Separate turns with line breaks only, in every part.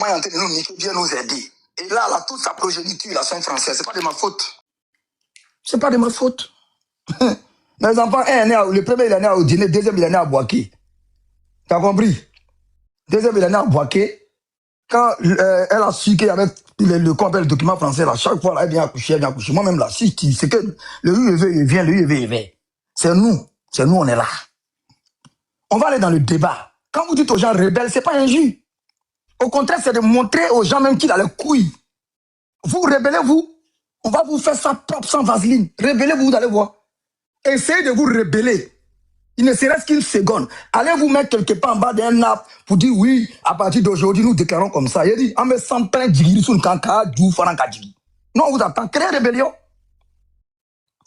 Moi, en train de nous niquer, bien nous aider. Et là, toute sa progéniture, là, sont français. C'est pas de ma faute. C'est pas de ma faute. Mes enfants, le premier, il est né à Odine, le deuxième, il est né à Boaké. T'as compris? Deuxième, il est né à Boaké. Quand elle a su qu'il y avait le document français, là, chaque fois, là, elle vient accoucher, Moi-même, là, si c'est que le UEV, il vient, le UEV, il vient. C'est nous, on est là. On va aller dans le débat. Quand vous dites aux gens rebelles, c'est pas injuste. Au contraire, c'est de montrer aux gens même qu'il a les couilles. Vous, rebellez-vous. On va vous faire ça propre sans vaseline. Rebellez-vous, vous allez voir. Essayez de vous rebeller. Il ne serait-ce qu'une seconde. Allez vous mettre quelque part en bas d'un arbre pour dire oui, à partir d'aujourd'hui, nous déclarons comme ça. Il dit, on me sent plein de sur le canca, du farangadjigi. Non, on vous attend. Créer rébellion.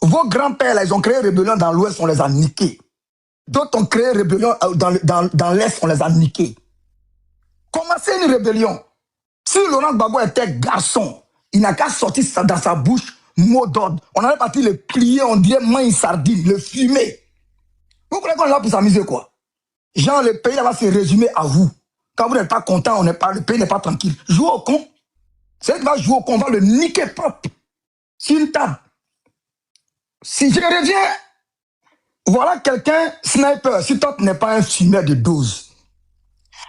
Vos grands-pères, ils ont créé rébellion dans l'Ouest, on les a niqués. D'autres ont créé rébellion dans l'Est, on les a niqués. Commencez une rébellion. Si Laurent Gbagbo était garçon, il n'a qu'à sortir ça dans sa bouche, mot d'ordre. On allait partir le plier, on dirait main une sardine, le fumer. Vous croyez qu'on est là pour s'amuser quoi? Genre, le pays là va se résumer à vous. Quand vous n'êtes pas content, le pays n'est pas tranquille. Jouez au con. C'est qui va jouer au con, on va le niquer propre. Sur une table. Si je reviens, voilà quelqu'un, sniper, si toi tu n'es pas un fumeur de dose.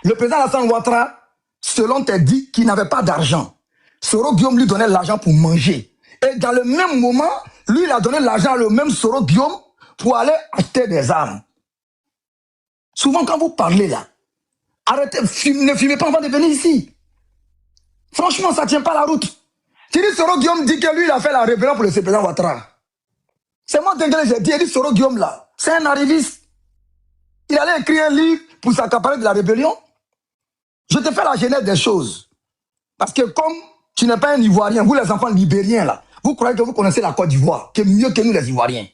Le président Alassane Ouattara, selon tes dit qu'il n'avait pas d'argent. Soro Guillaume lui donnait l'argent pour manger. Et dans le même moment, lui, il a donné l'argent au même Soro Guillaume pour aller acheter des armes. Souvent, quand vous parlez là, arrêtez, ne fumez pas avant de venir ici. Franchement, ça ne tient pas la route. Tu dis Soro Guillaume dit que lui, il a fait la rébellion pour le président Ouattara. C'est moi, Tenguele, j'ai dit, il dit Soro Guillaume là, c'est un arriviste. Il allait écrire un livre pour s'accaparer de la rébellion. Je te fais la genèse des choses. Parce que comme tu n'es pas un Ivoirien, vous les enfants libériens là, vous croyez que vous connaissez la Côte d'Ivoire, qui est mieux que nous les Ivoiriens.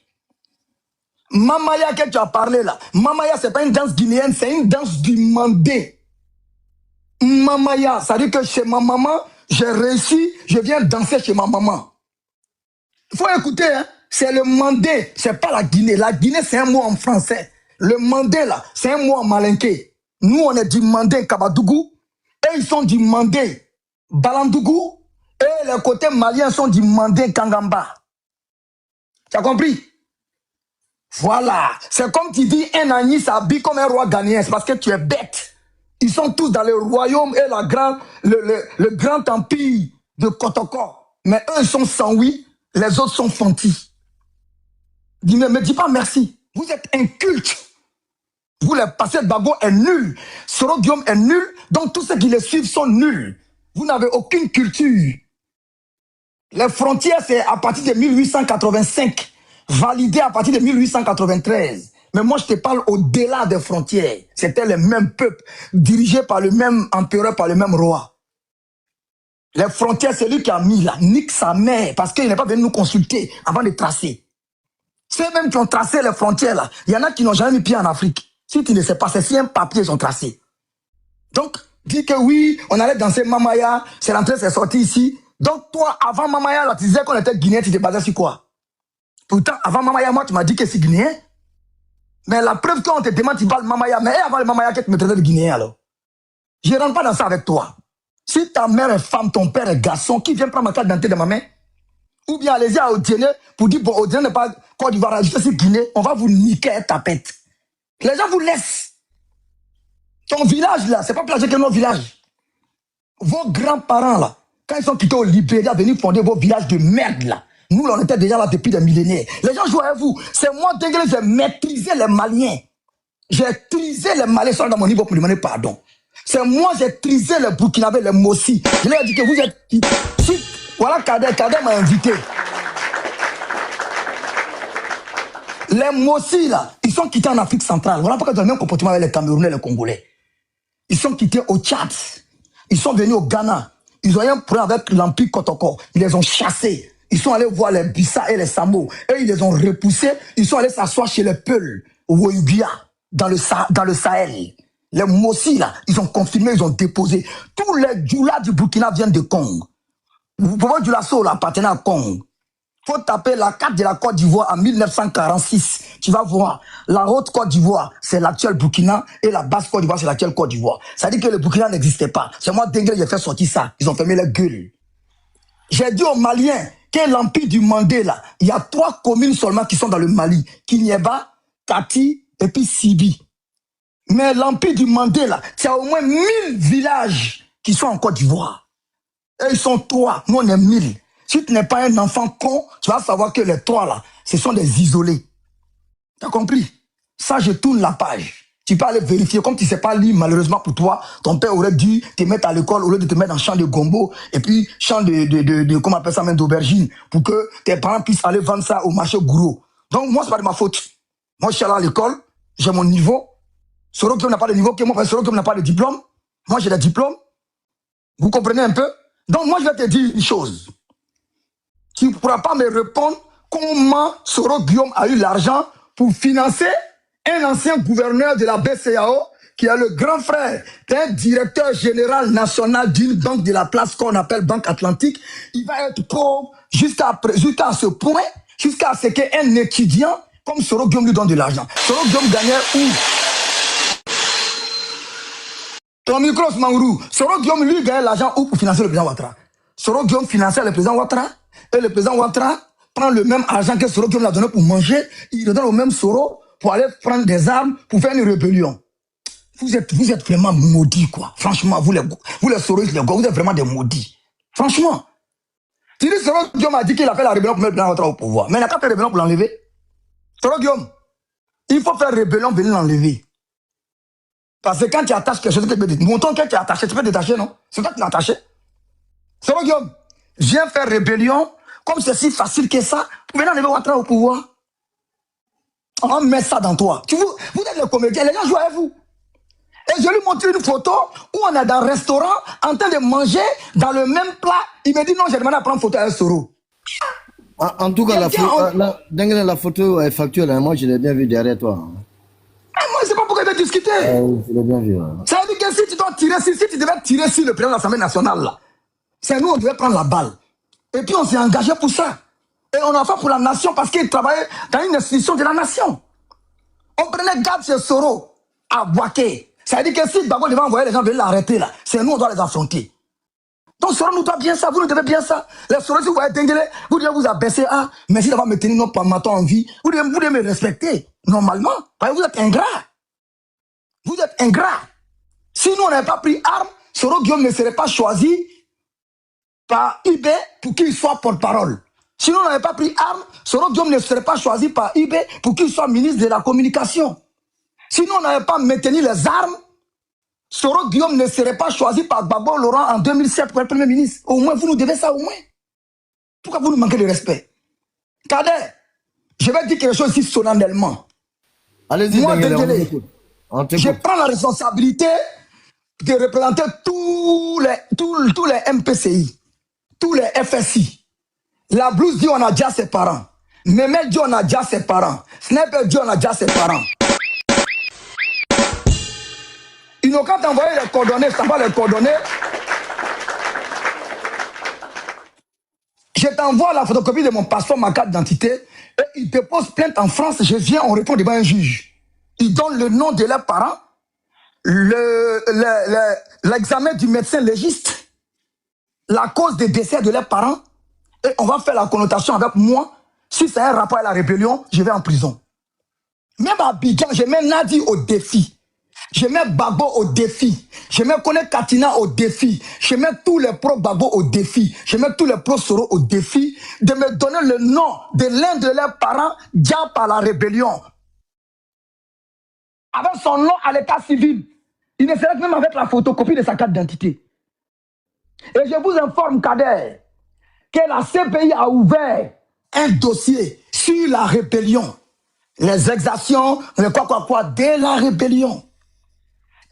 Mamaya que tu as parlé là, Mamaya c'est pas une danse guinéenne, c'est une danse du Mandé. Mamaya, ça veut dire que chez ma maman, j'ai réussi, je viens danser chez ma maman. Il faut écouter, hein, c'est le Mandé, c'est pas la Guinée. La Guinée c'est un mot en français. Le Mandé là, c'est un mot en malinké. Nous, on est du Mandé Kabadougou, et ils sont du Mandé Balandougou, et les côtés maliens sont du Mandé Kangamba. Tu as compris? Voilà. C'est comme tu dis, un Agni s'habille comme un roi ghanéen, c'est parce que tu es bête. Ils sont tous dans le royaume et le grand empire de Kotoko. Mais eux, ils sont sans oui, les autres sont fantis. Dis, mais me dis pas merci. Vous êtes inculte. Vous, les passés de Gbagbo est nul. Soro Guillaume est nul. Donc, tous ceux qui les suivent sont nuls. Vous n'avez aucune culture. Les frontières, c'est à partir de 1885. Validé à partir de 1893. Mais moi, je te parle au-delà des frontières. C'était le même peuple, dirigé par le même empereur, par le même roi. Les frontières, c'est lui qui a mis là. Nique sa mère, parce qu'il n'est pas venu nous consulter avant de tracer. Ceux-mêmes qui ont tracé les frontières là, il y en a qui n'ont jamais mis pied en Afrique. Si tu ne sais pas, c'est si un papier sont tracés. Donc, dis que oui, on allait danser Mamaya, c'est rentré, c'est sorti ici. Donc, toi, avant Mamaya, là, tu disais qu'on était Guinéen, tu te basais sur quoi? Pourtant, avant Mamaya, moi, tu m'as dit que c'est Guinéen. Mais la preuve qu'on te demande, tu parles Mamaya, mais avant le Mamaya, que tu me traitais de Guinéen, alors. Je ne rentre pas dans ça avec toi. Si ta mère est femme, ton père est garçon, qui vient prendre ma carte d'identité de ma main? Ou bien allez-y à Odiene pour dire, bon, Odiene n'est pas Côte d'Ivoire, rajouter sur Guinée, on va vous niquer à tapette. Les gens vous laissent. Ton village, là, c'est pas plagé que nos villages. Vos grands-parents, là, quand ils sont quittés au Libéria, venus fonder vos villages de merde, là. Nous, là, on était déjà là depuis des millénaires. Les gens jouent avec vous. C'est moi, Tenguele, j'ai maîtrisé les Maliens. J'ai trisé les Maliens, sont dans mon niveau pour demander pardon. C'est moi, j'ai trisé les Burkinabés, les Mossi. Je leur ai dit que vous êtes... Si, voilà, Kader m'a invité. Les Mossi, là, ils sont quittés en Afrique centrale. Voilà pourquoi ils ont le même comportement avec les Camerounais et les Congolais. Ils sont quittés au Tchad. Ils sont venus au Ghana. Ils ont eu un problème avec l'Empire Kotoko. Ils les ont chassés. Ils sont allés voir les Bissa et les Samo. Et ils les ont repoussés. Ils sont allés s'asseoir chez les Peuls, au Woyugia, dans le Sahel. Les Mossi, là, ils ont confirmé, ils ont déposé. Tous les Djoula du Burkina viennent de Congo. Vous pouvez Djoula Soul appartenait à Congo. Faut taper la carte de la Côte d'Ivoire en 1946. Tu vas voir, la haute Côte d'Ivoire, c'est l'actuel Burkina, et la basse Côte d'Ivoire, c'est l'actuelle Côte d'Ivoire. Ça dit que le Burkina n'existait pas. C'est moi, Dengue, j'ai fait sortir ça. Ils ont fermé la gueule. J'ai dit aux Maliens que l'empire du Mandé, là, il y a 3 communes seulement qui sont dans le Mali. Kinyeba, Kati, et puis Sibi. Mais l'empire du Mandé, là, il y a au moins 1000 villages qui sont en Côte d'Ivoire. Et ils sont 3, nous on est 1000. Si tu n'es pas un enfant con, tu vas savoir que les 3 là, ce sont des isolés. Tu as compris? Ça, je tourne la page. Tu peux aller vérifier. Comme tu ne sais pas lire, malheureusement pour toi, ton père aurait dû te mettre à l'école au lieu de te mettre dans le champ de gombo et puis champ comment on appelle ça même, d'aubergine, pour que tes parents puissent aller vendre ça au marché gros. Donc moi, c'est pas de ma faute. Moi, je suis allé à l'école, j'ai mon niveau. Soro Guillaume n'a pas de niveau, que moi, Soro Guillaume n'a pas de diplôme. Moi, j'ai des diplômes. Vous comprenez un peu? Donc moi, je vais te dire une chose. Tu ne pourras pas me répondre comment Soro Guillaume a eu l'argent pour financer un ancien gouverneur de la BCAO qui est le grand frère d'un directeur général national d'une banque de la place qu'on appelle Banque Atlantique. Il va être pauvre jusqu'à ce point, jusqu'à ce qu'un étudiant comme Soro Guillaume lui donne de l'argent. Soro Guillaume gagnait où? Ton micro, Mangourou. Soro Guillaume lui gagnait l'argent où pour financer le président Ouattara? Soro Guillaume finançait le président Ouattara. Et le président Ouattara prend le même argent que Soro Guillaume l'a donné pour manger, il le donne au même Soro pour aller prendre des armes pour faire une rébellion. Vous êtes vraiment maudits, quoi. Franchement, vous les Soro, les gars, vous êtes vraiment des maudits. Franchement. Tu dis Soro Guillaume a dit qu'il a fait la rébellion pour mettre le président Ouattara au pouvoir. Mais il n'a pas fait rébellion pour l'enlever. Soro Guillaume, il faut faire rébellion, venir l'enlever. Parce que quand tu attaches quelque chose, mon ton que tu as attaché, tu peux détacher, non? C'est toi qui l'as attaché. Soro Guillaume, viens faire rébellion. Comme c'est si facile que ça, vous venez enlever Ouattara au pouvoir. On met ça dans toi. Vous êtes le comédien, les gens jouent avec vous. Et je lui montre une photo où on est dans un restaurant en train de manger dans le même plat. Il me dit non, j'ai demandé à prendre photo avec Soro.
En tout cas, la photo est factuelle. Hein. Moi, je l'ai bien vu derrière toi.
Ah, moi, c'est pas pourquoi il veut discuter.
Je l'ai bien vu.
Ça veut dire que si tu dois tirer, si tu devais tirer sur le président de l'Assemblée nationale, là, c'est nous, on devait prendre la balle. Et puis on s'est engagé pour ça. Et on a fait pour la nation parce qu'il travaillait dans une institution de la nation. On prenait garde chez Soro à Boaké. Ça veut dire que si Gbagbo devait envoyer les gens venir l'arrêter là, c'est nous, on doit les affronter. Donc Soro nous doit bien ça, vous nous devez bien ça. Les Soro, si vous voyez Denguele, vous devez vous abaisser. Ah, merci d'avoir me tenu notre pamaton en vie. Vous devez me respecter, normalement. Parce que vous êtes ingrat. Vous êtes ingrat. Si nous, on n'avait pas pris arme, Soro Guillaume ne serait pas choisi par IB pour qu'il soit porte-parole. Sinon, on n'avait pas pris arme, Soro Guillaume ne serait pas choisi par IB pour qu'il soit ministre de la communication. Sinon, on n'avait pas maintenu les armes, Soro Guillaume ne serait pas choisi par Gbagbo Laurent en 2007 pour être Premier ministre. Au moins, vous nous devez ça, au moins. Pourquoi vous nous manquez de respect? Kader, je vais dire quelque chose ici solennellement.
Allez-y,
moi,
Denguele,
je prends la responsabilité de représenter tous les MPCI. Tous les FSI. La blouse dit on a déjà ses parents. Mehmet dit on a déjà ses parents. Sniper dit on a déjà ses parents. Ils n'ont qu'à t'envoyer les coordonnées, je t'envoie les coordonnées. Je t'envoie la photocopie de mon passeport, ma carte d'identité, et ils déposent plainte en France, je viens, on répond devant un juge. Ils donnent le nom de leurs parents, l'examen du médecin légiste, la cause des décès de leurs parents, et on va faire la connotation avec moi. Si c'est un rapport à la rébellion, je vais en prison. Même à Abidjan, je mets Nadi au défi. Je mets Gbagbo au défi. Je mets Kone Katina au défi. Je mets tous les pro-Gbagbo au défi. Je mets tous les pro-Soro au défi de me donner le nom de l'un de leurs parents déjà par la rébellion. Avec son nom à l'état civil. Il ne serait même avec la photocopie de sa carte d'identité. Et je vous informe, Kader, que la CPI a ouvert un dossier sur la rébellion. Les exactions, les quoi, dès la rébellion.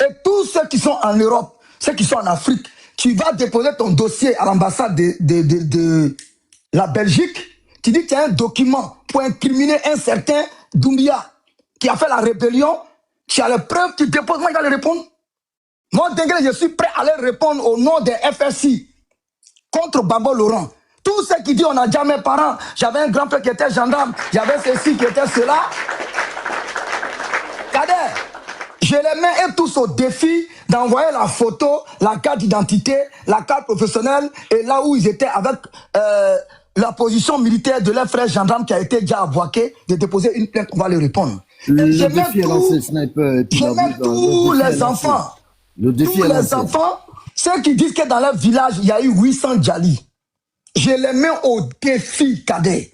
Et tous ceux qui sont en Europe, ceux qui sont en Afrique, tu vas déposer ton dossier à l'ambassade de la Belgique. Tu dis qu'il y a un document pour incriminer un certain Doumbia qui a fait la rébellion. Tu as les preuves, tu déposes, moi je vais les répondre. Moi, Denguele, je suis prêt à aller répondre au nom des FSI contre Gbagbo Laurent. Tous ceux qui disent on a déjà mes parents, j'avais un grand-père qui était gendarme, j'avais ceci qui était cela. Kader, je les mets eux tous au défi d'envoyer la photo, la carte d'identité, la carte professionnelle et là où ils étaient avec la position militaire de leur frère gendarme qui a été déjà aboqué, de déposer une plainte, on va leur répondre. Je mets tous les enfants. Tous les enfants, ceux qui disent que dans leur village, il y a eu 800 Djali. Je les mets au défi, Kader,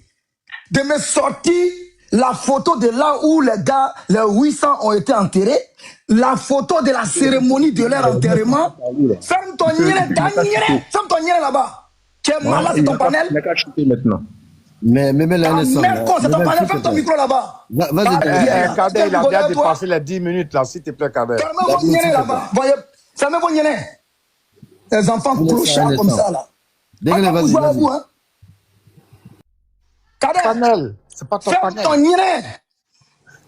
de me sortir la photo de là où les gars, les 800 ont été enterrés, la photo de la cérémonie de leur enterrement. Ferme ton nire là-bas. Tu es malade, c'est ton panel.
Mais là,
c'est ton panel, ferme ton micro là-bas.
Vas-y, Kader, il a bien dépassé les 10 minutes là, s'il te plaît, Kader.
Fermez vos nire là-bas. Voyez, fermez vos nire. Les enfants clochards comme ça là.
Vas-y.
Kader,
panel, c'est pas ton panel.
Ton nire.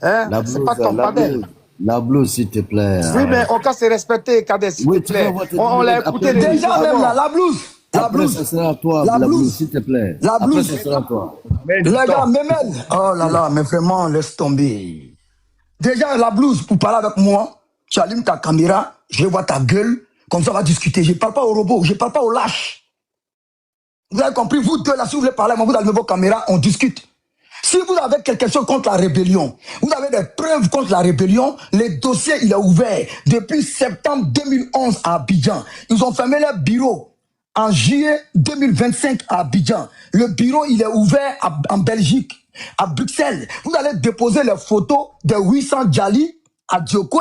Hein? C'est pas ton panel.
La blouse, s'il te plaît.
Oui, mais on peut se respecter, Kader, s'il te plaît. On l'a écouté
déjà même là, la blouse. La blouse.
Ça sera toi, la blouse, s'il te plaît.
La blouse.
Après, ça sera toi.
Les gars, Memel. Oh là là, mais vraiment, laisse tomber. Déjà, la blouse, pour parler avec moi, tu allumes ta caméra, je vois ta gueule, comme ça on va discuter. Je ne parle pas au robot, je ne parle pas au lâche. Vous avez compris, vous deux là, si vous voulez parler, vous allumez vos caméras, on discute. Si vous avez quelque chose contre la rébellion, vous avez des preuves contre la rébellion, le dossier il est ouvert depuis septembre 2011 à Abidjan. Ils ont fermé leur bureau en juillet 2025 à Abidjan. Le bureau il est ouvert en Belgique, à Bruxelles. Vous allez déposer les photos des 800 Djali à Diokwe,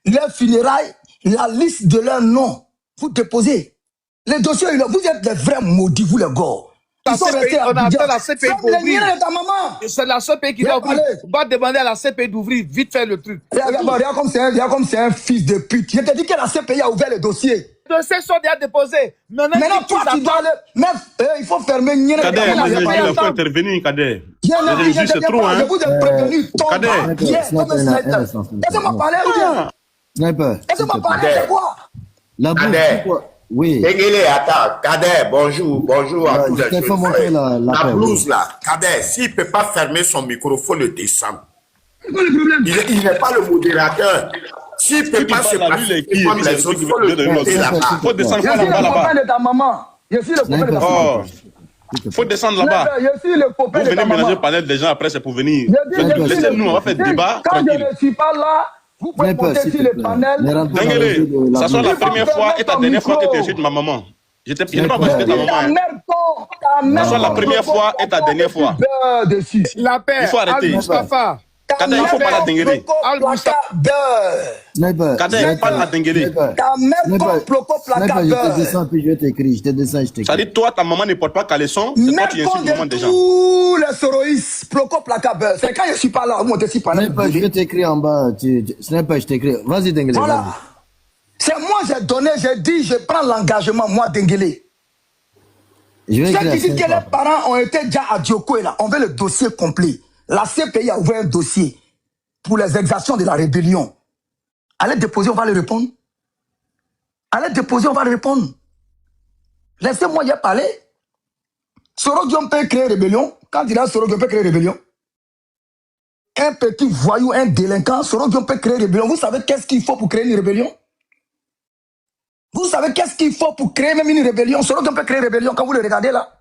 leurs funérailles, la liste de leurs noms. Vous déposez. Les dossiers, vous êtes des vrais maudits, vous les gars.
Ils sont restés à Abidjan. On a la CPI pour ouvrir. C'est la CPI qui doit ouvrir. On va demander à la CPI d'ouvrir, vite faire le truc.
Regarde comme c'est un fils de pute. Je te dis que la CPI a ouvert le dossier.
Les dossiers sont déjà déposés. Maintenant
toi, tu dois aller... Mais il faut fermer...
Kader, il faut intervenir, Kader.
C'est trop, hein. Je vous ai prévenu. Kader. Laissez-moi parler, laissez-moi parler, c'est quoi?
La blouse, c'est quoi? Oui.
Dengele, attends, Kader, bonjour à tous les gens. La blouse là, Kader, s'il ne peut pas fermer son micro, il faut le descendre. Il n'est pas le modérateur. S'il ne peut pas se passer comme les autres, il faut le monter là-bas.
Il faut descendre là-bas.
Je suis le copain de ta maman. Je suis le copain de ta maman.
Il faut descendre là-bas.
Je suis le copain de ta maman.
Vous venez mélanger le panel des gens après, c'est pour venir. Laissez-nous, on va faire débat.
Quand je ne suis pas là, vous pouvez monter sur le panel.
Dengele, ça soit la première fois et ta dernière fois que tu insultes ma maman. Je n'ai pas insulté ta maman. Ça soit la première fois et ta dernière fois.
La paix.
Il faut arrêter.
Mustafa.
Kader, il faut pas la Dengele. Kader, pas la Dengele.
Ta mère comme Ploko Plaka
Je te descends, puis je t'écris. Je te descends, je t'écris.
Ça dit, toi, ta maman ne porte pas caleçon. C'est toi qui insultes maman des gens.
Tous les soroïs, Ploko Plaka beurre. C'est quand je suis pas là, moi, je suis pas là.
Je vais t'écrire en bas. Ce n'est pas, je t'écris. Vas-y, Dengele.
Voilà. C'est moi, j'ai donné, j'ai dit, je prends l'engagement, moi, Dengele. Ceux qui disent que les parents ont été déjà à Diokwe, là, on veut le dossier complet. La CPI a ouvert un dossier pour les exactions de la rébellion. Allez déposer, on va le répondre. Allez déposer, on va le répondre. Laissez-moi y parler. Soro Diom peut créer rébellion. Quand il a Soro Diom peut créer rébellion. Un petit voyou, un délinquant, Soro Diom peut créer rébellion. Vous savez qu'est-ce qu'il faut pour créer une rébellion? Vous savez qu'est-ce qu'il faut pour créer même une rébellion? Soro Diom peut créer une rébellion quand vous le regardez là.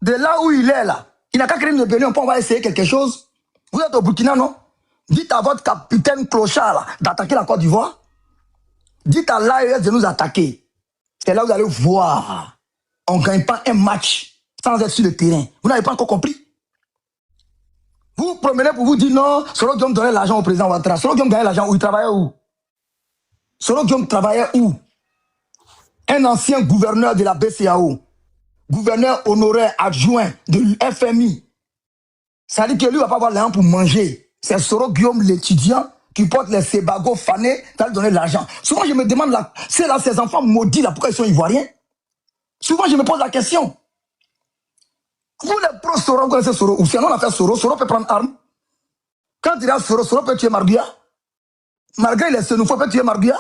De là où il est là. Il n'a qu'à créer une rébellion, on va essayer quelque chose. Vous êtes au Burkina, non? Dites à votre capitaine clochard d'attaquer la Côte d'Ivoire. Dites à l'AES de nous attaquer. C'est là où vous allez voir. On ne gagne pas un match sans être sur le terrain. Vous n'avez pas encore compris? Vous promenez pour vous dire non, Soro Diom donnait l'argent au président Ouattara. Soro Diom gagnait l'argent où? Il travaillait où? Soro Diom travaillait où? Un ancien gouverneur de la BCAO. Gouverneur honoraire adjoint de l'FMI. Ça dit que lui ne va pas avoir l'argent pour manger. C'est Soro Guillaume, l'étudiant, qui porte les sébago fanés, qui va lui donner de l'argent. Souvent, je me demande, c'est là, ces enfants maudits, là, pourquoi ils sont ivoiriens? Souvent, je me pose la question. Vous, les pro-Soro, vous connaissez Soro, ou sinon on a fait Soro, Soro peut prendre arme. Quand il y a Soro, Soro peut tuer Marguia. Malgré les Sénoufos, peut tuer Marguia.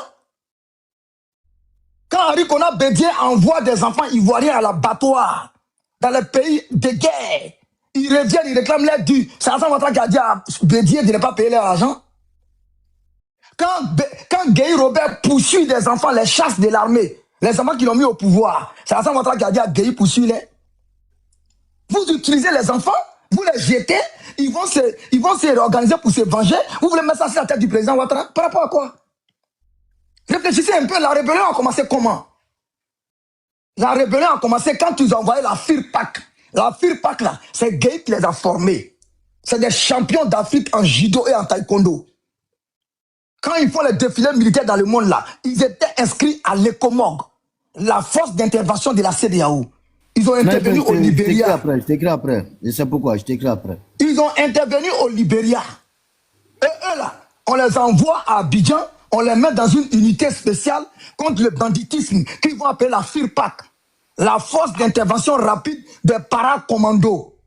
Quand Henri Konan Bédié envoie des enfants ivoiriens à l'abattoir, dans les pays de guerre, ils reviennent, ils réclament l'aide due. C'est Alassane Ouattara qui a dit à Bédié de ne pas payer leur argent. Quand Gueye Robert poursuit des enfants, les chasse de l'armée, les enfants qui l'ont mis au pouvoir, c'est Alassane Ouattara qui a dit à Gueye poursuis-les. Vous utilisez les enfants, vous les jetez, ils vont se réorganiser pour se venger. Vous voulez mettre ça sur la tête du président Ouattara? Par rapport à quoi? Réfléchissez un peu, la rébellion a commencé comment? La rébellion a commencé quand ils ont envoyé la FIRPAC. La FIRPAC, là, c'est Gueye qui les a formés. C'est des champions d'Afrique en judo et en taekwondo. Quand ils font les défilés militaires dans le monde, là, ils étaient inscrits à l'ECOMOG, la force d'intervention de la CEDEAO. Ils ont intervenu au Libéria.
Je t'écris après. Je sais pourquoi, je t'écris après.
Ils ont intervenu au Libéria. Et eux, là, on les envoie à Abidjan, on les met dans une unité spéciale contre le banditisme qu'ils vont appeler la FIRPAC, la force d'intervention rapide des paracommandos.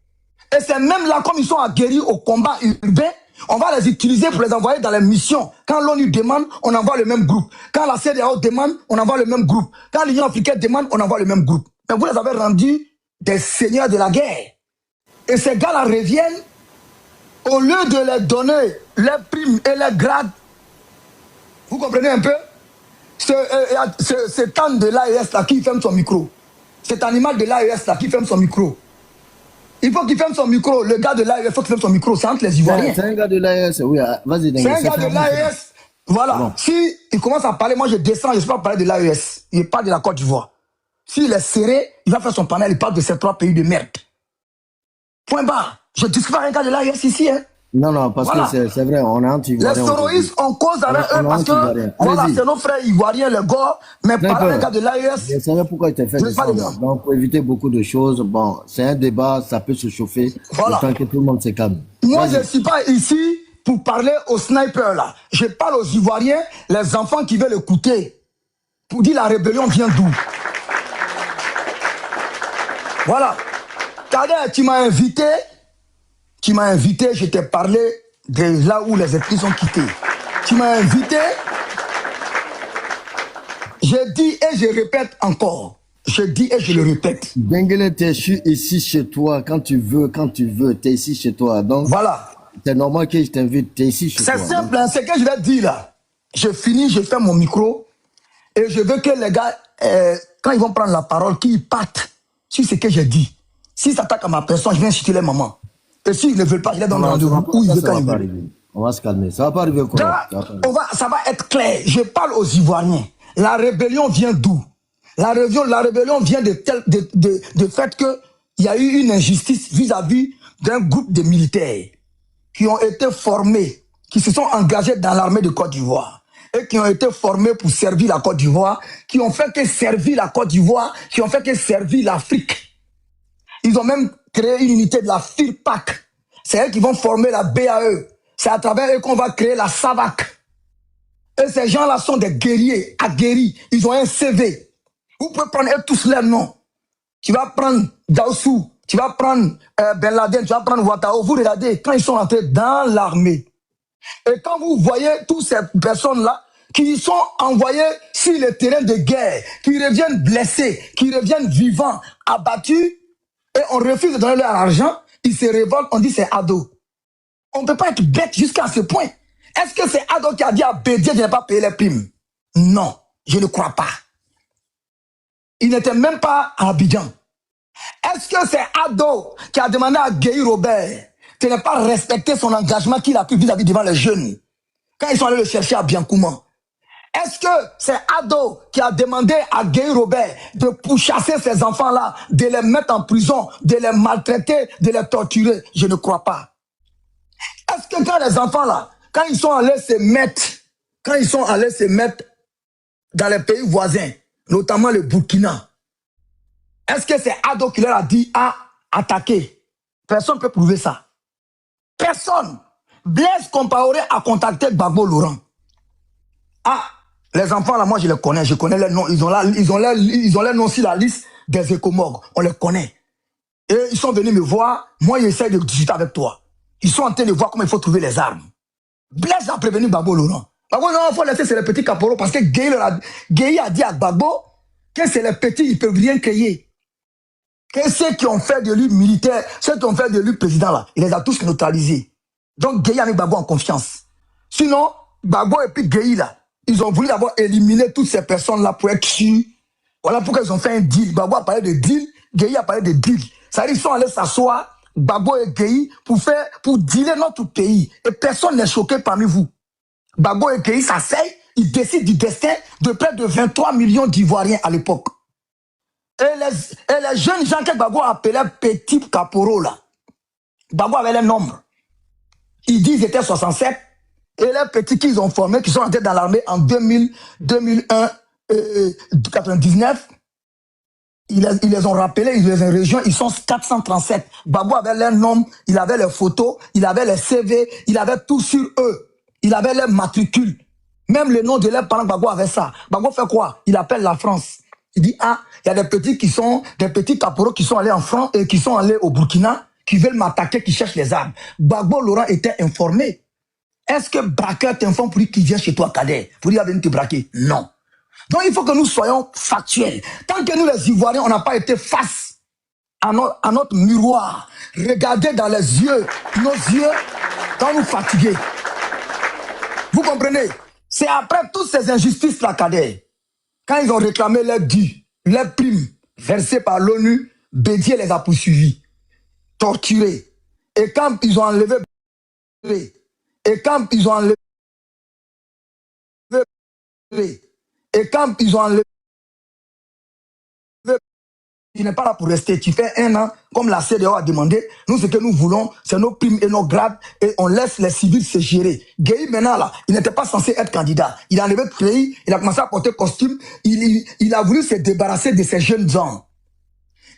Et c'est même là, comme ils sont aguerris au combat urbain, on va les utiliser pour les envoyer dans les missions. Quand l'ONU demande, on envoie le même groupe. Quand la CEDEAO demande, on envoie le même groupe. Quand l'Union africaine demande, on envoie le même groupe. Mais vous les avez rendus des seigneurs de la guerre. Et ces gars-là reviennent, au lieu de leur donner les primes et les grades. Vous comprenez un peu? Cet âne de l'AES là qui ferme son micro. Cet animal de l'AES là qui ferme son micro. Il faut qu'il ferme son micro. Le gars de l'AES, il faut qu'il ferme son micro. C'est entre les Ivoiriens.
C'est un gars de l'AES, oui. Vas-y,
c'est un gars de l'AES. Voilà. Bon. Si il commence à parler, moi je descends, je ne sais pas parler de l'AES. Il parle de la Côte d'Ivoire. S'il est serré, il va faire son panel, il parle de ces 3 pays de merde. Point barre. Je ne discute pas un gars de l'AES ici, hein.
Non, parce que c'est vrai, on est anti-ivoirien.
Les terroristes, on cause avec eux parce que, voilà, c'est nos frères ivoiriens, les gars, mais par un gars de l'AES.
Je savais pourquoi il t'a fait ça. Donc, pour éviter beaucoup de choses, bon, c'est un débat, ça peut se chauffer. Voilà. Tant que tout le monde se calme.
Moi, je ne suis pas ici pour parler aux snipers, là. Je parle aux Ivoiriens, les enfants qui veulent écouter, pour dire la rébellion vient d'où. Voilà. Kader, tu m'as invité, je t'ai parlé de là où les esprits sont quittés. Tu m'as invité, je dis et je répète encore. Je dis et je le répète.
Denguele, tu es ici chez toi quand tu veux, tu es ici chez toi. Donc,
voilà.
C'est normal que je t'invite, tu es ici chez toi.
C'est simple, hein, c'est ce que je vais dire là. Je finis, je fais mon micro et je veux que les gars, quand ils vont prendre la parole, qu'ils partent sur ce que j'ai dit. S'ils s'attaquent à ma personne, je viens citer les mamans. Et s'ils ne veulent pas, je les donne rendez-vous où ils veulent quand ils veulent.
On va se calmer. Ça va pas arriver quoi.
Ça va être clair. Je parle aux Ivoiriens. La rébellion vient d'où? La rébellion vient de fait qu'il y a eu une injustice vis-à-vis d'un groupe de militaires qui ont été formés, qui se sont engagés dans l'armée de Côte d'Ivoire et qui ont été formés pour servir la Côte d'Ivoire, qui ont fait que servir la Côte d'Ivoire, qui ont fait que servir l'Afrique. Ils ont même créé une unité de la FIRPAC. C'est eux qui vont former la BAE. C'est à travers eux qu'on va créer la SAVAC. Et ces gens-là sont des guerriers, aguerris. Ils ont un CV. Vous pouvez prendre eux tous leurs noms. Tu vas prendre Daossou, tu vas prendre Ben Laden, tu vas prendre Ouattara. Vous regardez, quand ils sont entrés dans l'armée, et quand vous voyez toutes ces personnes-là qui sont envoyées sur le terrain de guerre, qui reviennent blessés, qui reviennent vivants, abattus, et on refuse de donner leur argent, ils se révoltent, on dit c'est ado. On ne peut pas être bête jusqu'à ce point. Est-ce que c'est ado qui a dit à Bédié de ne pas payer les primes? Non, je ne crois pas. Il n'était même pas à Abidjan. Est-ce que c'est ado qui a demandé à Gueye Robert de ne pas respecter son engagement qu'il a pris vis-à-vis devant les jeunes quand ils sont allés le chercher à Biankouman? Est-ce que c'est ado qui a demandé à Gueye Robert de pourchasser ces enfants-là, de les mettre en prison, de les maltraiter, de les torturer? Je ne crois pas. Est-ce que quand les enfants-là, quand ils sont allés se mettre dans les pays voisins, notamment le Burkina, est-ce que c'est ado qui leur a dit à attaquer? Personne ne peut prouver ça. Personne. Blaise Compaoré a contacté Gbagbo Laurent. Ah, les enfants là, moi je les connais, je connais leurs noms. Ils ont leurs noms sur la liste des écomorgues. On les connaît. Et ils sont venus me voir. Moi, j'essaie de discuter avec toi. Ils sont en train de voir comment il faut trouver les armes. Blaise a prévenu Gbagbo Laurent. Gbagbo Laurent, il faut laisser c'est les petits caporaux parce que Gueye a dit à Gbagbo que c'est les petits, ils ne peuvent rien créer. Que ceux qui ont fait de lui militaire, ceux qui ont fait de lui président, là, il les a tous neutralisés. Donc, Gueye a mis Gbagbo en confiance. Sinon, Gbagbo et puis Gueye, là, ils ont voulu d'abord éliminer toutes ces personnes-là pour être sûrs. Voilà pourquoi ils ont fait un deal. Gbagbo a parlé de deal, Gueye a parlé de deal. Ça veut dire qu'ils sont allés s'asseoir, Gbagbo et Gueye, pour dealer notre pays. Et personne n'est choqué parmi vous. Gbagbo et Gueye s'asseyent, ils décident du destin de près de 23 millions d'Ivoiriens à l'époque. Et les jeunes gens que Gbagbo appelait petits caporaux, là, Gbagbo avait les nombres. Ils disent qu'ils étaient 67. Et les petits qu'ils ont formés, qui sont entrés dans l'armée en 2000, 2001, 99, ils les ont rappelés, ils les ont rejoints, ils sont 437. Gbagbo avait leurs noms, il avait les photos, il avait les CV, il avait tout sur eux. Il avait les matricules. Même le nom de leurs parents, Gbagbo avait ça. Gbagbo fait quoi? Il appelle la France. Il dit, ah, il y a des petits caporaux qui sont allés en France et qui sont allés au Burkina, qui veulent m'attaquer, qui cherchent les armes. Gbagbo Laurent était informé. Est-ce que braqueur t'informe pour dire qu'il vient chez toi, Kader, pour dire qu'il va venir te braquer? Non. Donc il faut que nous soyons factuels. Tant que nous les Ivoiriens, on n'a pas été face à notre miroir, regardez dans les yeux, nos yeux, quand nous fatigués. Vous comprenez? C'est après toutes ces injustices-là, Kader, quand ils ont réclamé leurs dû, leurs primes versées par l'ONU, Bédier les a poursuivis, torturés. Et quand ils ont enlevé, il n'est pas là pour rester. Tu fais 1 an, comme la CEDEAO a demandé. Nous, ce que nous voulons, c'est nos primes et nos grades, et on laisse les civils se gérer. Gueye, maintenant, là, il n'était pas censé être candidat. Il a enlevé le pays, il a commencé à porter costume, il a voulu se débarrasser de ces jeunes gens.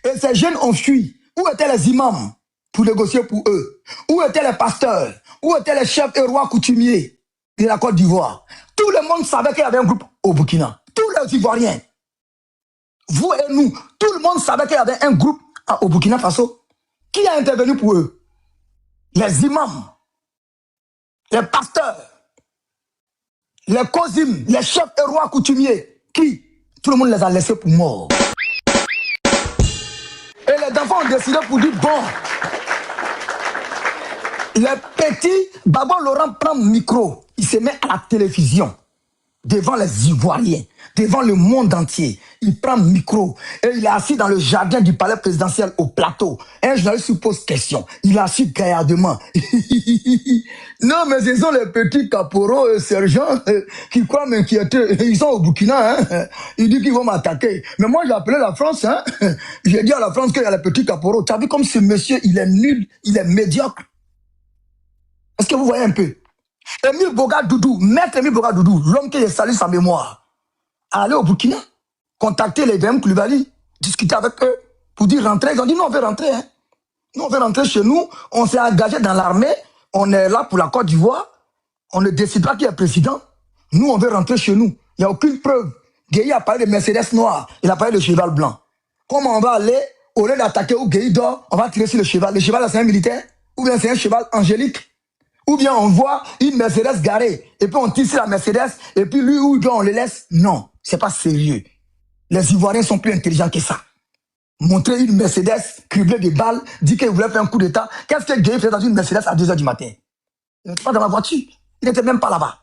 Et ces jeunes ont fui. Où étaient les imams pour négocier pour eux? Où étaient les pasteurs? Où étaient les chefs et rois coutumiers de la Côte d'Ivoire? Tout le monde savait qu'il y avait un groupe au Burkina. Tous les Ivoiriens. Vous et nous, tout le monde savait qu'il y avait un groupe au Burkina Faso. Qui a intervenu pour eux? Les imams, les pasteurs, les cosims, les chefs et rois coutumiers. Qui? Tout le monde les a laissés pour morts. Et les enfants ont décidé pour dire, bon, les petits, Gbagbo Laurent prend le micro, il se met à la télévision, devant les Ivoiriens, devant le monde entier. Il prend le micro et il est assis dans le jardin du palais présidentiel au plateau. Un journaliste lui pose question. Il est assis gaillardement. Non, mais ce sont les petits caporaux et sergents qui croient m'inquiéter. Ils sont au Burkina. Hein? Ils disent qu'ils vont m'attaquer. Mais moi, j'ai appelé la France. Hein? J'ai dit à la France qu'il y a les petits caporaux. Tu as vu comme ce monsieur, il est nul, il est médiocre. Est-ce que vous voyez un peu? Émile Boga Doudou, maître Émile Boga Doudou, l'homme qui a salué sa mémoire, aller au Burkina, contacter les VM Koulibaly, discuter avec eux pour dire rentrer. Ils ont dit non, on veut rentrer. Hein. Nous, on veut rentrer chez nous. On s'est engagé dans l'armée. On est là pour la Côte d'Ivoire. On ne décide pas qui est président. Nous, on veut rentrer chez nous. Il n'y a aucune preuve. Gueye a parlé de Mercedes noir. Il a parlé de cheval blanc. Comment on va aller, au lieu d'attaquer où Gueye dort, on va tirer sur le cheval. Le cheval, c'est un militaire? Ou bien c'est un cheval angélique? Ou bien on voit une Mercedes garée, et puis on tire sur la Mercedes, et puis lui ou bien on le laisse. Non, c'est pas sérieux. Les Ivoiriens sont plus intelligents que ça. Montrer une Mercedes criblée de balles, dire qu'il voulait faire un coup d'état. Qu'est-ce que Gueye faisait dans une Mercedes à 2 h du matin? Il n'était pas dans ma voiture. Il n'était même pas là-bas.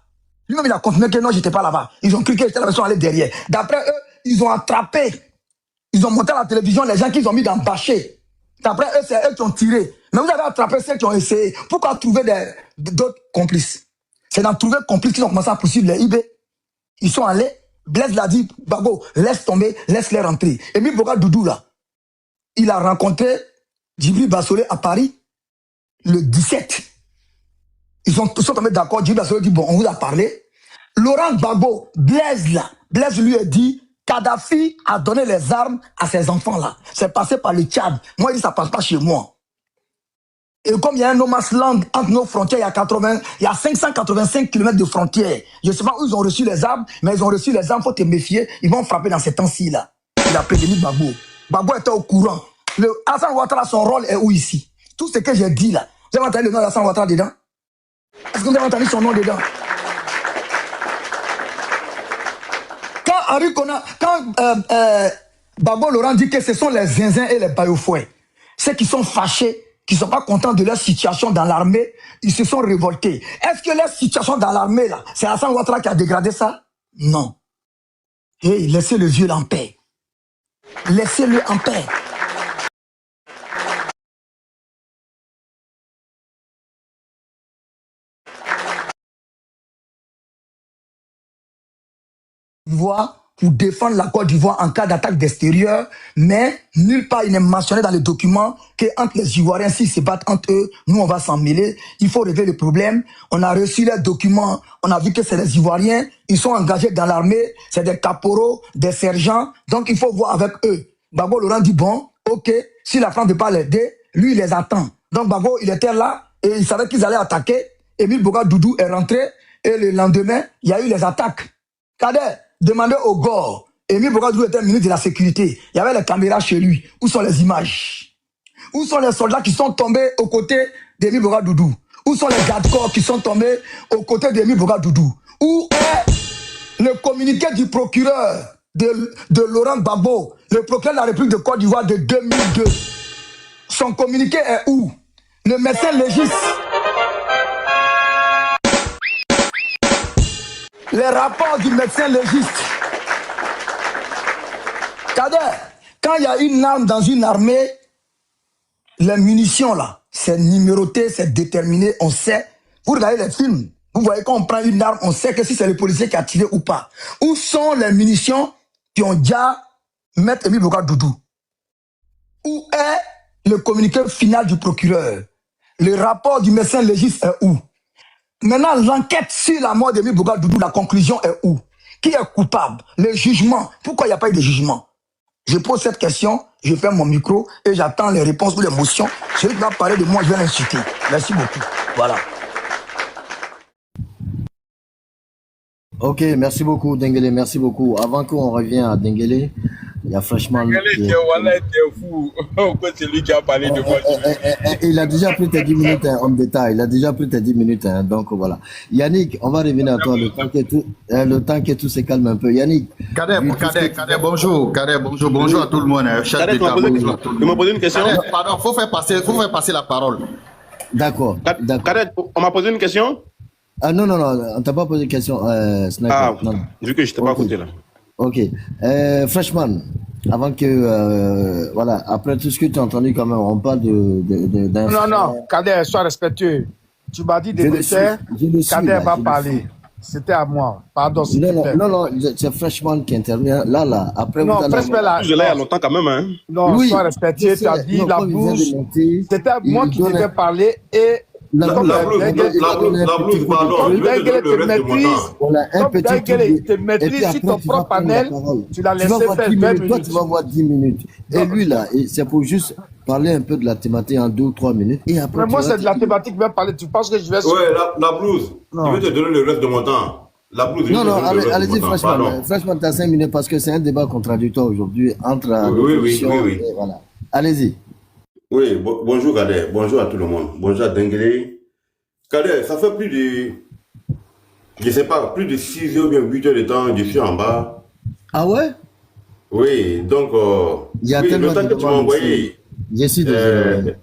Lui-même, il a confirmé que non, j'étais pas là-bas. Ils ont cru que j'étais là, ils sont allés derrière. D'après eux, ils ont attrapé. Ils ont monté à la télévision les gens qu'ils ont mis dans le bâcher. D'après eux, c'est eux qui ont tiré. Mais vous avez attrapé ceux qui ont essayé. Pourquoi trouver d'autres complices? C'est dans trouver complices qu'ils ont commencé à poursuivre les IB. Ils sont allés. Blaise l'a dit, Gbagbo, laisse tomber, laisse-les rentrer. Émile Boga Doudou, là, il a rencontré Djibril Bassolé à Paris le 17. Ils sont tombés d'accord. Djibril Bassolé dit, bon, on vous a parlé. Laurent Gbagbo, Blaise, là, Blaise lui a dit, Kadhafi a donné les armes à ces enfants-là. C'est passé par le Tchad. Moi, il dit, ça passe pas chez moi. Et comme il y a un no man's land entre nos frontières, il y a 585 km de frontières. Je ne sais pas où ils ont reçu les armes, mais ils ont reçu les armes, faut te méfier. Ils vont frapper dans ces temps-ci, là. Il a prévenu Gbagbo. Gbagbo était au courant. Alassane Ouattara, son rôle est où ici? Tout ce que j'ai dit, là. Vous avez entendu le nom d'Alassane Ouattara dedans? Est-ce que vous avez entendu son nom dedans? Quand quand Babo Laurent dit que ce sont les zinzins et les baillofouets, ceux qui sont fâchés, qui ne sont pas contents de leur situation dans l'armée, ils se sont révoltés. Est-ce que leur situation dans l'armée, là, c'est Hassan Ouattara qui a dégradé ça? Non. Et laissez le vieux en paix. Laissez-le en paix. Pour défendre la Côte d'Ivoire en cas d'attaque d'extérieur, mais nulle part il n'est mentionné dans les documents que entre les Ivoiriens, s'ils se battent entre eux, nous on va s'en mêler. Il faut régler le problème. On a reçu les documents, on a vu que c'est les Ivoiriens, ils sont engagés dans l'armée, c'est des caporaux, des sergents, donc il faut voir avec eux. Babo Laurent dit bon, ok, si la France ne peut pas l'aider, lui il les attend. Donc Babo il était là et il savait qu'ils allaient attaquer. Émile Boga Doudou est rentré et le lendemain, il y a eu les attaques. Kader, demandez au Gore. Émile Bogadou était ministre de la Sécurité. Il y avait les caméras chez lui. Où sont les images? Où sont les soldats qui sont tombés aux côtés d'Émile Bogadoudou? Où sont les gardes-corps qui sont tombés aux côtés d'Émile Bogadoudou? Où est le communiqué du procureur de Laurent Gbagbo, le procureur de la République de Côte d'Ivoire de 2002? Son communiqué est où? Le médecin légiste. Les rapports du médecin légiste. Kader, quand il y a une arme dans une armée, les munitions là, c'est numéroté, c'est déterminé, on sait. Vous regardez les films, vous voyez quand on prend une arme, on sait que si c'est le policier qui a tiré ou pas. Où sont les munitions qui ont déjà Maître Émile Bogadoudou? Où est le communiqué final du procureur? Le rapport du médecin légiste est où? Maintenant, l'enquête sur la mort d'Émile Bogadoudou, la conclusion est où? Qui est coupable? Le jugement. Pourquoi il n'y a pas eu de jugement? Je pose cette question, je ferme mon micro et j'attends les réponses ou les motions. Celui qui va parler de moi, je vais l'insulter. Merci beaucoup. Voilà.
Ok, merci beaucoup, Denguele, merci beaucoup. Avant qu'on revienne à Denguele, il y a franchement...
fou. C'est lui qui a parlé de moi.
Il a déjà pris tes 10 minutes, hein, homme d'État. Il a déjà pris tes 10 minutes. Hein, donc voilà. Yannick, on va revenir à toi le temps que tout se calme un peu. Yannick.
Kader, bonjour. Kader, bonjour à tout le monde.
Kader, tu m'as posé une question.
Pardon, faut faire passer la parole.
D'accord.
Kader, on m'a posé une question?
Ah non, on t'a pas posé de question.
Sniper. Non. Vu que je t'ai pas écouté là.
Ok. Franchement, avant que, voilà, après tout ce que tu as entendu quand même, on parle
Non, Kader, sois respectueux. Tu m'as dit des décès, Kader va parler. C'était à moi. Pardon, s'il te plaît.
Non, c'est Freshman qui intervient. Là, après...
Non, Freshman, là, il y a longtemps quand même, hein.
Non, oui, sois respectueux, tu as dit la blouse. C'était moi qui devais parler et...
La blouse, pardon.
Denguele te maîtrise sur ton propre panel, tu l'as laissé faire 20 minutes.
Toi, tu vas voir 10 minutes. Et lui, là, c'est pour juste parler un peu de la thématique en 2 ou 3 minutes. Et après,
mais moi, c'est de la thématique, même parler. Tu penses que je vais...
Ouais, la blouse. Je vais te donner le reste de mon temps. La blouse,
non, allez-y, franchement, tu as 5 minutes parce que c'est un débat contradictoire aujourd'hui entre...
Oui.
Voilà. Allez-y.
Oui, bonjour Kader, bonjour à tout le monde, bonjour à Denguele. Kader, ça fait plus de, je sais pas, plus de 6 heures ou bien 8 heures de temps, je suis en bas.
Ah ouais?
Oui, donc, le temps que tu m'as envoyé,
je suis désolé.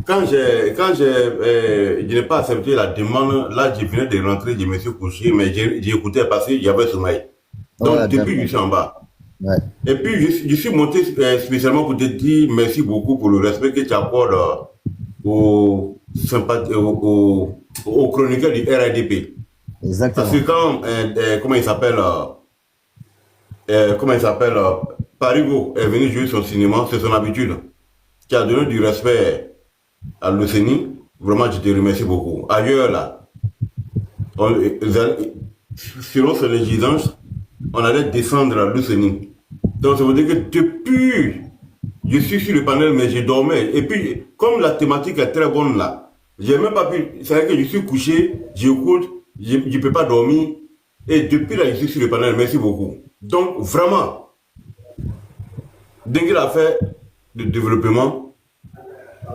Quand je n'ai pas accepté la demande, là je venais de rentrer, je me suis couché, mais j'ai écouté parce qu'il y avait sommeil. Donc depuis je suis en bas. Ouais. Et puis je suis monté spécialement pour te dire merci beaucoup pour le respect que tu accordes aux chroniqueurs du RADP.
Exactement.
Parce que quand comment il s'appelle Parigo est venu jouer son cinéma, c'est son habitude. Tu as donné du respect à l'Océanie. Vraiment, je te remercie beaucoup. Ailleurs là, selon son exigence, on allait descendre à l'Océanie. Donc ça veut dire que depuis, je suis sur le panel, mais je dormais. Et puis, comme la thématique est très bonne là, j'ai même pas pu, c'est-à-dire que je suis couché, j'écoute, je ne peux pas dormir. Et depuis là, je suis sur le panel, merci beaucoup. Donc vraiment, Denguele a fait le développement.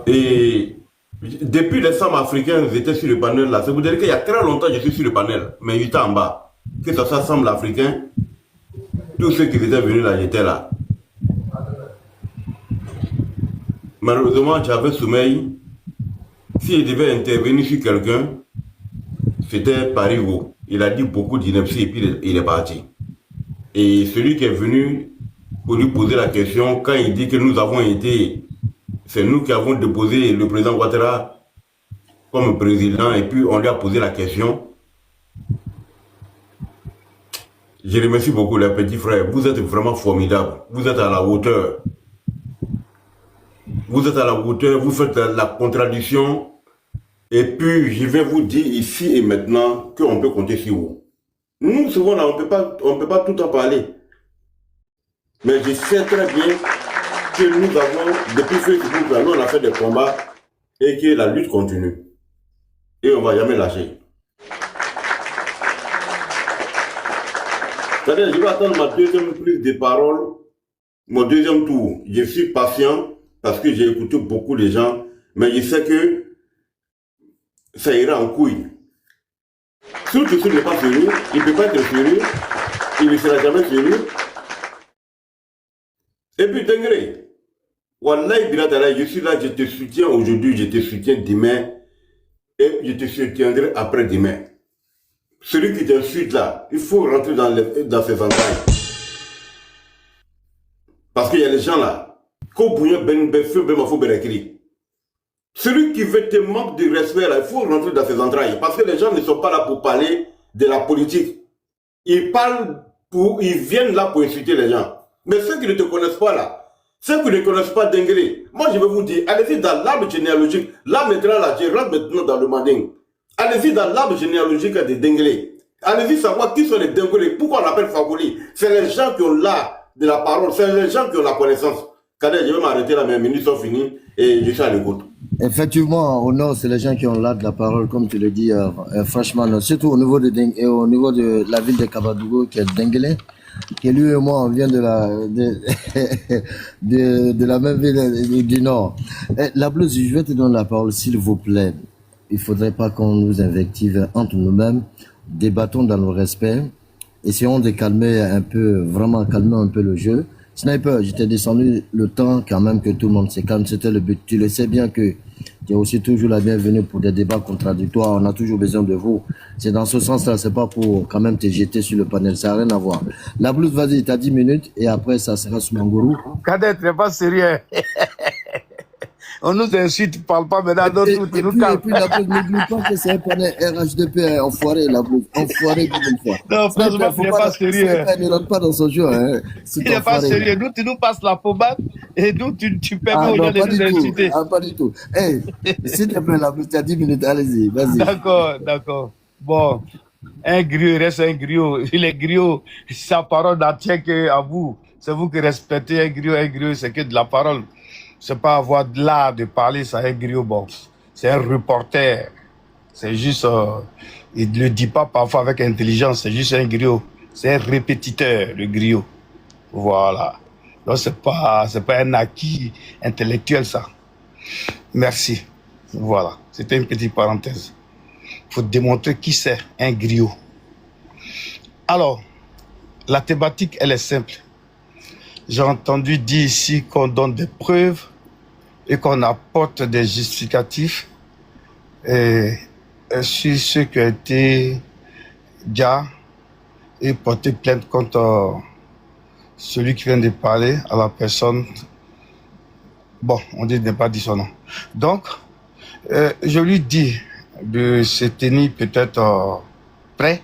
Et depuis les femmes africaines, j'étais sur le panel là. Ça veut dire qu'il y a très longtemps, je suis sur le panel, mais j'étais en bas. Que ce soit semble africain,
tous ceux qui étaient venus là, j'étais là. Malheureusement, j'avais sommeil. Si je devais intervenir sur quelqu'un, c'était Parigo. Il a dit beaucoup d'inepties et puis il est parti. Et celui qui est venu pour lui poser la question, quand il dit que nous avons été, c'est nous qui avons déposé le président Ouattara comme président et puis on lui a posé la question. Je remercie beaucoup les petits frères. Vous êtes vraiment formidables. Vous êtes à la hauteur. Vous êtes à la hauteur, vous faites la contradiction. Et puis, je vais vous dire ici et maintenant qu'on peut compter sur vous. Nous, souvent, là, on ne peut pas tout en parler. Mais je sais très bien que nous avons, depuis Facebook, là, nous, on a fait des combats et que la lutte continue. Et on ne va jamais lâcher. C'est-à-dire, je vais attendre ma deuxième prise de parole, mon deuxième tour. Je suis patient parce que j'ai écouté beaucoup de gens, mais je sais que ça ira en couille. Surtout s'il n'est pas sérieux, il ne peut pas être sérieux, il ne sera jamais sérieux. Et puis, Tengré, Wallahi Biratala, je suis là, je te soutiens aujourd'hui, je te soutiens demain, et je te soutiendrai après-demain. Celui qui t'insulte là, il faut rentrer dans ses entrailles. Parce qu'il y a des gens là, celui qui veut te manquer de respect là, il faut rentrer dans ses entrailles. Parce que les gens ne sont pas là pour parler de la politique. Ils viennent là pour insulter les gens. Mais ceux qui ne te connaissent pas là, ceux qui ne connaissent pas Denguélé, moi je vais vous dire, allez-y dans l'arbre généalogique. Là maintenant, là, je rentre maintenant dans le manding. Allez-y dans l'arbre généalogique de Denguélé. Allez-y savoir qui sont les Denguélé. Pourquoi on appelle Fakouli? C'est les gens qui ont là de la parole, c'est les gens qui ont la connaissance. Kader, je vais m'arrêter là, mes minutes sont finies et je suis à l'écoute.
Effectivement, au nord, c'est les gens qui ont là de la parole, comme tu le dis, franchement, surtout au niveau de la ville de Kabadougou, qui est Denguélé, que lui et moi, on vient de la même ville du nord. La blouse, je vais te donner la parole, s'il vous plaît. Il faudrait pas qu'on nous invective entre nous-mêmes, débattons dans le respect, essayons de calmer un peu, vraiment calmer un peu le jeu. Sniper, je t'ai descendu le temps quand même que tout le monde se calme, c'était le but. Tu le sais bien que tu es aussi toujours la bienvenue pour des débats contradictoires, on a toujours besoin de vous. C'est dans ce sens-là, c'est pas pour quand même te jeter sur le panel, ça n'a rien à voir. La blouse, vas-y, tu as 10 minutes et après ça sera sur Mangourou.
Kader, tu n'es pas sérieux. On nous insulte, tu ne parles pas maintenant d'autres, tu nous calmes.
Et puis la blouse, n'oublie pas que c'est un panel RHDP, enfoiré la blouse, enfoiré d'une fois.
Non, franchement, tu n'es pas sérieux.
Il ne rentre pas dans son jeu, hein.
Tu n'es pas sérieux. Nous, tu nous passes la pommade et nous, tu permets aux gens de nous insulter.
Ah, pas du tout. Hey, s'il te plaît, la blouse, tu as 10 minutes, allez-y, vas-y.
D'accord. Bon, un griot reste un griot. Les griots, sa parole n'en tient qu'à vous. C'est vous qui respectez un griot, c'est que de la parole. C'est pas avoir de l'art de parler, ça un griot, bon. C'est un reporter. C'est juste, il ne le dit pas parfois avec intelligence, c'est juste un griot. C'est un répétiteur, le griot. Voilà. Donc c'est pas un acquis intellectuel, ça. Merci. Voilà. C'était une petite parenthèse. Il faut démontrer qui c'est un griot. Alors, la thématique, elle est simple. J'ai entendu dire ici qu'on donne des preuves et qu'on apporte des justificatifs sur ceux qui ont été déjà et porté plainte contre celui qui vient de parler à la personne. Bon, on dit n'est pas dit son nom. Donc, je lui dis de se tenir peut-être prêt.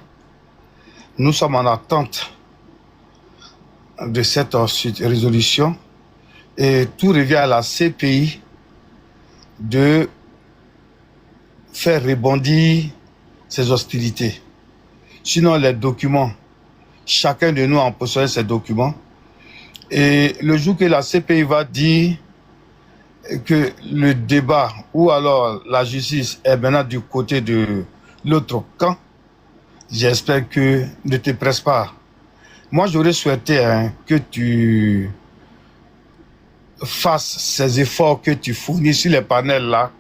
Nous sommes en attente de cette résolution et tout revient à la CPI de faire rebondir ces hostilités. Sinon, les documents, chacun de nous en possède ses documents. Et le jour que la CPI va dire que le débat ou alors la justice est maintenant du côté de l'autre camp, j'espère que ne te presse pas. Moi, j'aurais souhaité que tu fasses ces efforts que tu fournis sur les panels là,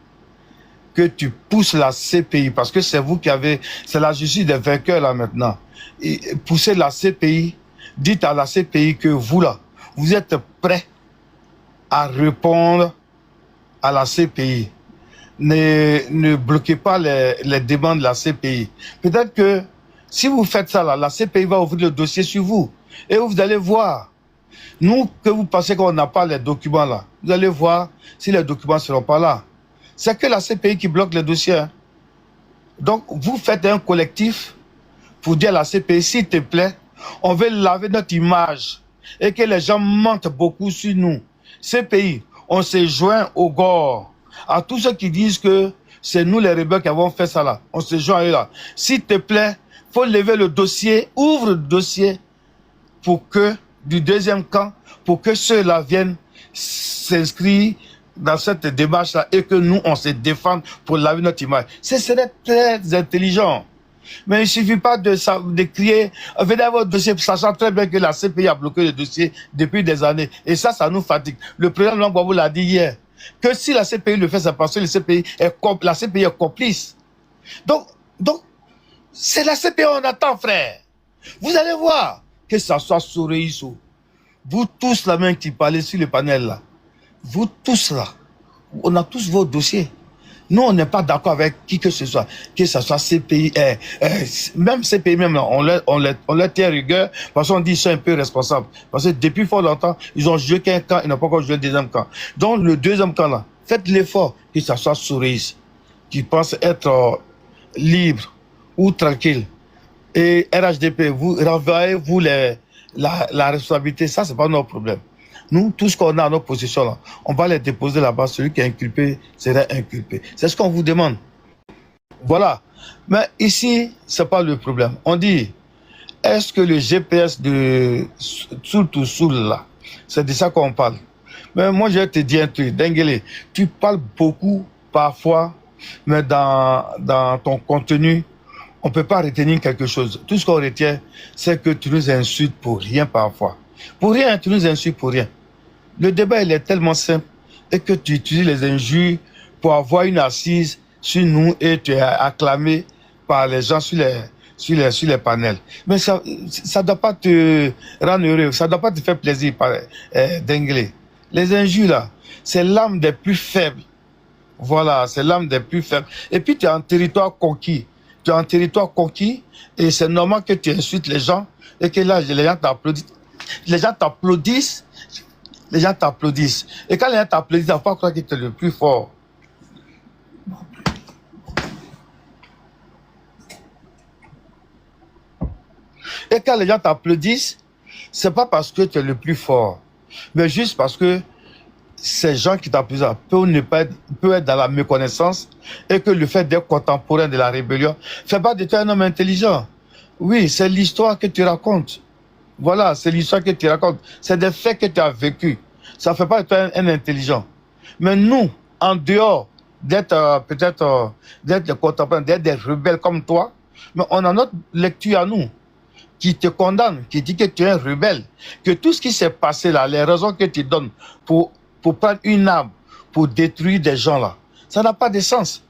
que tu pousses la CPI, parce que c'est vous qui avez, c'est la justice des vainqueurs là maintenant. Et pousser la CPI dites à la CPI que vous là, vous êtes prêts à répondre à la CPI. Ne bloquez pas les demandes de la CPI. Peut-être que si vous faites ça là, la CPI va ouvrir le dossier sur vous. Et vous allez voir. Nous, que vous pensez qu'on n'a pas les documents là, vous allez voir si les documents ne seront pas là. C'est que la CPI qui bloque les dossiers. Hein. Donc, vous faites un collectif pour dire à la CPI, s'il te plaît, on veut laver notre image et que les gens mentent beaucoup sur nous. CPI, on s'est joint au gore, à tous ceux qui disent que c'est nous les rebelles qui avons fait ça là. On s'est joint à eux là. S'il te plaît, faut lever le dossier, ouvre le dossier pour que, du deuxième camp, pour que ceux-là viennent s'inscrire dans cette démarche-là et que nous, on se défende pour laver notre image. Ce serait très intelligent. Mais il ne suffit pas de crier, venez à votre dossier, sachant très bien que la CPI a bloqué le dossier depuis des années. Et ça nous fatigue. Le président Lwangwabou l'a dit hier, que si la CPI le fait, c'est parce que la CPI est complice. Donc, c'est la CPI on attend, frère. Vous allez voir, que ça soit Soreiso, vous tous la main qui parlez sur le panel là, vous tous là, on a tous vos dossiers. Nous, on n'est pas d'accord avec qui que ce soit CPI, même CPI, même là, on leur tient rigueur, parce qu'on dit qu'ils sont un peu responsables. Parce que depuis fort longtemps, ils ont joué qu'un camp, ils n'ont pas encore joué le deuxième camp. Donc, le deuxième camp là, faites l'effort que ça soit Soreiso, qui pense être libre ou tranquille. Et RHDP, vous renvoyez-vous la responsabilité, ça, c'est pas notre problème. Nous, tout ce qu'on a à notre possession, là, on va les déposer là-bas. Celui qui est inculpé sera inculpé. C'est ce qu'on vous demande. Voilà. Mais ici, c'est pas le problème. On dit, est-ce que le GPS de Soul là, c'est de ça qu'on parle. Mais moi, je vais te dire un truc, Denguele, tu parles beaucoup, parfois, mais dans ton contenu, on ne peut pas retenir quelque chose. Tout ce qu'on retient, c'est que tu nous insultes pour rien parfois. Pour rien, tu nous insultes pour rien. Le débat, il est tellement simple et que tu utilises les injures pour avoir une assise sur nous et tu es acclamé par les gens sur les panels. Mais ça ne doit pas te rendre heureux, ça ne doit pas te faire plaisir, Denguele. Les injures, là, c'est l'âme des plus faibles. Voilà, c'est l'âme des plus faibles. Et puis, tu es en territoire conquis. Tu es en territoire conquis et c'est normal que tu insultes les gens et que là, les gens t'applaudissent. Les gens t'applaudissent. Les gens t'applaudissent. Et quand les gens t'applaudissent, il ne faut pas croire que tu es le plus fort. Et quand les gens t'applaudissent, ce n'est pas parce que tu es le plus fort, mais juste parce que ces gens qui t'applaudissent peuvent être dans la méconnaissance et que le fait d'être contemporain de la rébellion ne fait pas de toi un homme intelligent. Oui, c'est l'histoire que tu racontes. Voilà, c'est l'histoire que tu racontes. C'est des faits que tu as vécus. Ça ne fait pas de toi un intelligent. Mais nous, en dehors d'être peut-être d'être des contemporains, d'être des rebelles comme toi, mais on a notre lecture à nous qui te condamne, qui dit que tu es un rebelle, que tout ce qui s'est passé là, les raisons que tu donnes pour prendre une arme, pour détruire des gens là, ça n'a pas de sens.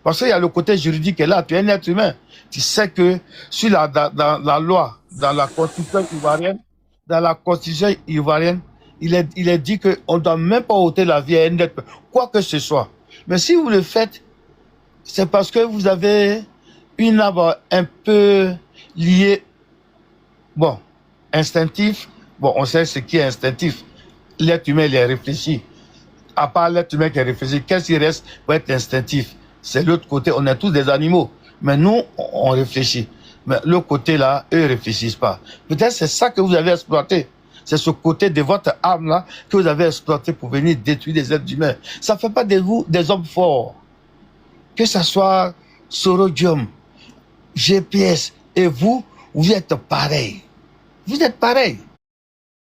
Parce qu'il y a le côté juridique et là, tu es un être humain. Tu sais que sur dans la loi, dans la constitution ivoirienne, il est dit qu'on ne doit même pas ôter la vie à un être, quoi que ce soit. Mais si vous le faites, c'est parce que vous avez une âme un peu liée, bon, instinctif. Bon, on sait ce qui est instinctif. L'être humain, il est réfléchi. À part l'être humain qui est réfléchi, qu'est-ce qui reste pour être instinctif? C'est l'autre côté. On est tous des animaux. Mais nous, on réfléchit. Mais l'autre côté là, eux ne réfléchissent pas. Peut-être c'est ça que vous avez exploité. C'est ce côté de votre âme là que vous avez exploité pour venir détruire les êtres humains. Ça ne fait pas de vous des hommes forts. Que ce soit Sorodium, GPS et vous êtes pareils. Vous êtes pareils.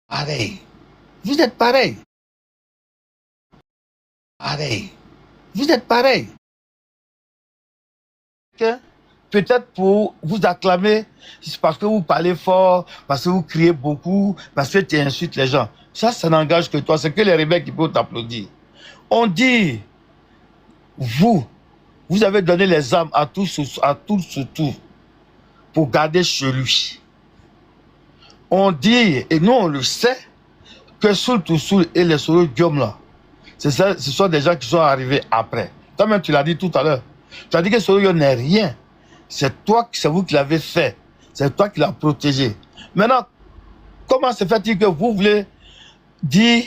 Pareil. Vous êtes pareil. Pareil. Vous êtes pareil. Peut-être pour vous acclamer, c'est parce que vous parlez fort, parce que vous criez beaucoup, parce que tu insultes les gens. Ça n'engage que toi. C'est que les rebelles qui peuvent t'applaudir. On dit, vous avez donné les armes à tous surtout pour garder chez lui. on dit, et nous on le sait, que Soul to Soul et les Soro Diom là, ce sont des gens qui sont arrivés après. Toi-même, tu l'as dit tout à l'heure. Tu as dit que Soro Diom n'est rien. C'est vous qui l'avez fait. C'est toi qui l'as protégé. Maintenant, comment se fait-il que vous voulez dire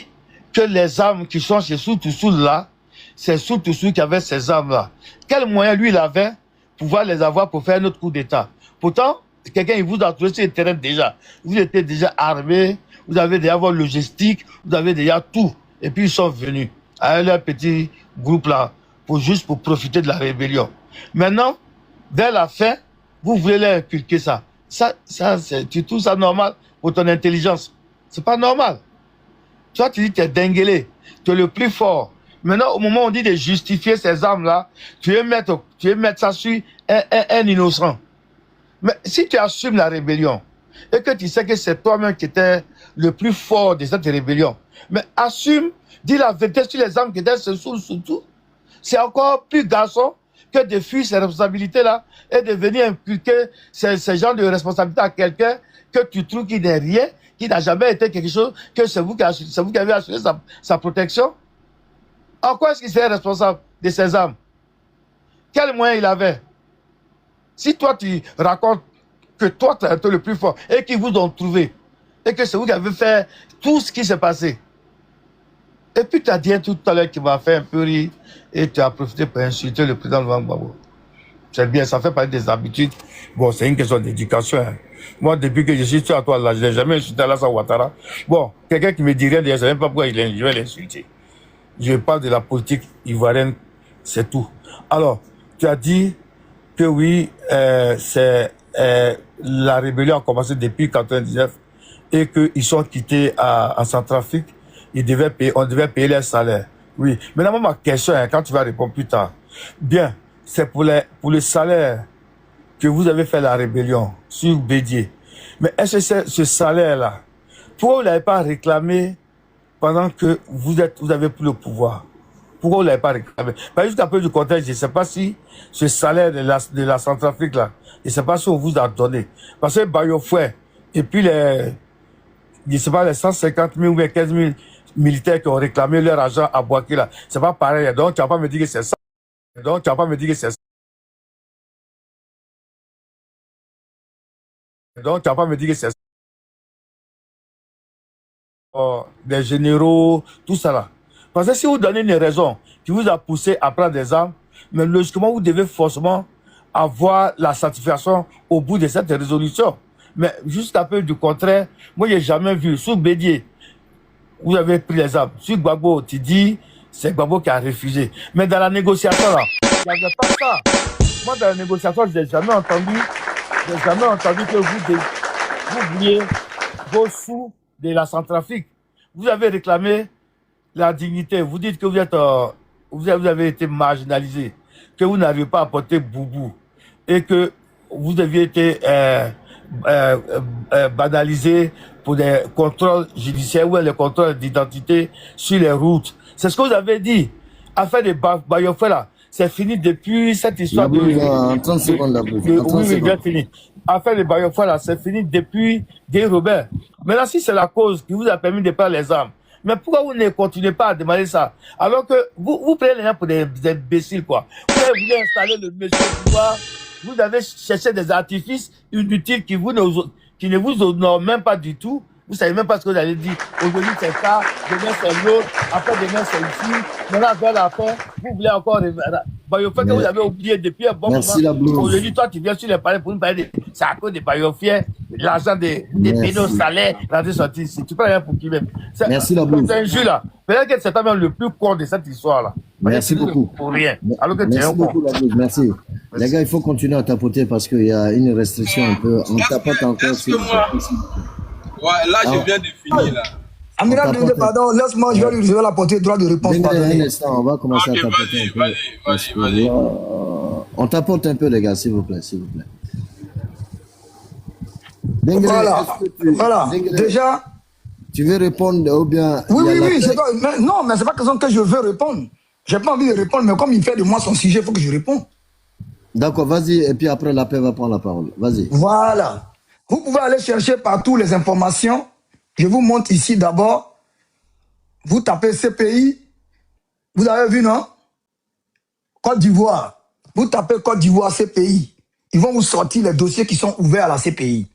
que les armes qui sont chez Soul to Soul là, c'est Soul to Soul qui avait ces armes là? Quel moyen lui il avait pour pouvoir les avoir pour faire un autre coup d'État? Pourtant, quelqu'un il vous a trouvé sur le terrain déjà. Vous étiez déjà armé, vous avez déjà votre logistique, vous avez déjà tout. Et puis ils sont venus à leur petit groupe là, juste pour profiter de la rébellion. Maintenant, vers la fin, vous voulez leur inculquer ça. Tu trouves ça normal pour ton intelligence? C'est pas normal. Toi, tu dis que tu es denguelé, tu es le plus fort. Maintenant, au moment où on dit de justifier ces armes-là, tu veux mettre ça sur un innocent. Mais si tu assumes la rébellion, et que tu sais que c'est toi-même qui étais le plus fort de cette rébellion, mais assume, dis la vérité sur les armes qui étaient surtout, c'est encore plus garçon que de fuir ces responsabilités-là et de venir inculquer ces genres de responsabilités à quelqu'un que tu trouves qui n'est rien, qui n'a jamais été quelque chose, que c'est vous qui avez assuré sa protection. En quoi est-ce qu'il serait responsable de ces armes? Quel moyen il avait? Si toi tu racontes que toi tu as été le plus fort et qu'ils vous ont trouvé, et que c'est vous qui avez fait tout ce qui s'est passé. Et puis tu as dit tout à l'heure qui m'a fait un peu rire et tu as profité pour insulter le président Laurent Gbagbo. C'est bien, ça fait partie des habitudes. Bon, c'est une question d'éducation. Hein. Moi, depuis que je suis sur à toi, là, je n'ai jamais insulté Alassane Ouattara. Bon, quelqu'un qui me dirait, je ne sais même pas pourquoi je vais l'insulter. Je parle de la politique ivoirienne, c'est tout. Alors, tu as dit que oui, la rébellion a commencé depuis 1999 et qu'ils sont quittés en Centrafrique. On devait payer leur salaire. Oui. Maintenant, ma question, hein, quand tu vas répondre plus tard, bien, c'est pour le salaire que vous avez fait la rébellion sur Bédié. Mais est-ce que c'est ce salaire-là, pourquoi vous ne l'avez pas réclamé pendant que vous avez pris le pouvoir? Pourquoi vous ne l'avez pas réclamé? Jusqu'à peu du contexte, je ne sais pas si ce salaire de la Centrafrique là, je ne sais pas si on vous a donné. Parce que Bayofoué, et puis je ne sais pas, les 150 000 ou 15 000 militaires qui ont réclamé leur argent à Bouaké là, c'est pas pareil. Donc tu vas pas me dire que c'est ça. Donc tu vas pas me dire que c'est ça. Donc tu vas pas me dire que c'est ça. Des généraux, tout ça là. Parce que si vous donnez une raison qui vous a poussé à prendre des armes, mais logiquement, vous devez forcément avoir la satisfaction au bout de cette résolution. Mais jusqu'à peu du contraire, moi, je n'ai jamais vu. Sous Bédié, vous avez pris les armes. Sur Gbagbo, tu dis, c'est Gbagbo qui a refusé. Mais dans la négociation, là, il n'y avait pas ça. Moi, dans la négociation, je n'ai jamais entendu que vous vouliez vos sous de la Centrafrique. Vous avez réclamé la dignité. Vous dites que vous avez été marginalisé, que vous n'avez pas apporté boubou et que vous aviez été banalisé pour des contrôles judiciaires ou les contrôles d'identité sur les routes. C'est ce que vous avez dit. Affaire de Bayofoué là, c'est fini depuis cette histoire
en 30 secondes, la blouse.
Oui, bien fini. Affaire de Bayofoué là, c'est fini depuis Guy Robert. Maintenant, si c'est la cause qui vous a permis de prendre les armes, mais pourquoi vous ne continuez pas à demander ça? Alors que vous prenez les gens pour des imbéciles, quoi. Vous avez voulu installer le monsieur au pouvoir, vous avez cherché des artifices inutiles qui ne vous honorent même pas du tout. Vous savez même pas ce que vous allez dire. Aujourd'hui c'est ça, demain c'est l'autre, après demain c'est ici. Maintenant vers la fin, vous voulez encore... Bayofoué que vous avez oublié depuis un bon moment. Aujourd'hui toi tu viens sur les palais pour nous parler de... C'est à cause de Bayofoué, l'argent des pénaux salaires, l'entrée sortie ici. Tu prends rien pour qui même.
Merci la blouse.
C'est un jeu là. Peut-être que c'est même le plus con de cette histoire là.
Merci beaucoup.
Pour rien. Alors que
merci beaucoup la blouse, merci. Les gars, il faut continuer à tapoter parce qu'il y a une restriction un peu. On tapote encore.
Ouais, là, je viens de finir, là.
Amiral, pardon, laisse-moi, je vais l'apporter droit de réponse.
Un instant, on va commencer à tapoter un peu.
Vas-y.
On tapote un peu, les gars, s'il vous plaît, s'il vous plaît.
Voilà. Déjà...
Tu veux répondre ou bien...
Oui, non, mais c'est pas question que je veux répondre. J'ai pas envie de répondre, mais comme il fait de moi son sujet, il faut que je réponde.
D'accord, vas-y, et puis après la paix va prendre la parole. Vas-y.
Voilà. Vous pouvez aller chercher partout les informations. Je vous montre ici d'abord. Vous tapez CPI. Vous avez vu, non? Côte d'Ivoire. Vous tapez Côte d'Ivoire CPI. Ils vont vous sortir les dossiers qui sont ouverts à la CPI.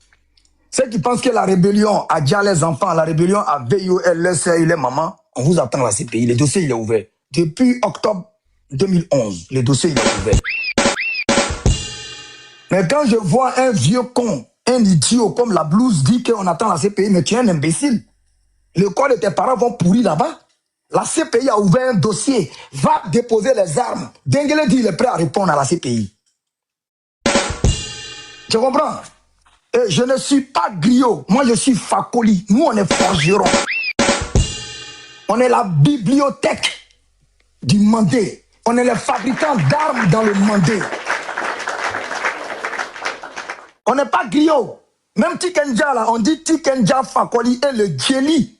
Ceux qui pensent que la rébellion a déjà les enfants, la rébellion a VIOL, les sœurs et les mamans, on vous attend à la CPI. Le dossier, il est ouvert. Depuis octobre 2011, le dossier, il est ouvert. Mais quand je vois un vieux con, un idiot comme la blouse dit qu'on attend la CPI, mais tu es un imbécile. Le corps de tes parents vont pourrir là-bas. La CPI a ouvert un dossier. Va déposer les armes. Dengele dit qu'il est prêt à répondre à la CPI. Tu comprends? Et je ne suis pas griot. Moi, je suis Fakoli. Nous, on est forgerons. On est la bibliothèque du Mandé. On est les fabricants d'armes dans le Mandé. On n'est pas griot. Même Tikenja, là, on dit Tikenja Fakoli et le Djeli.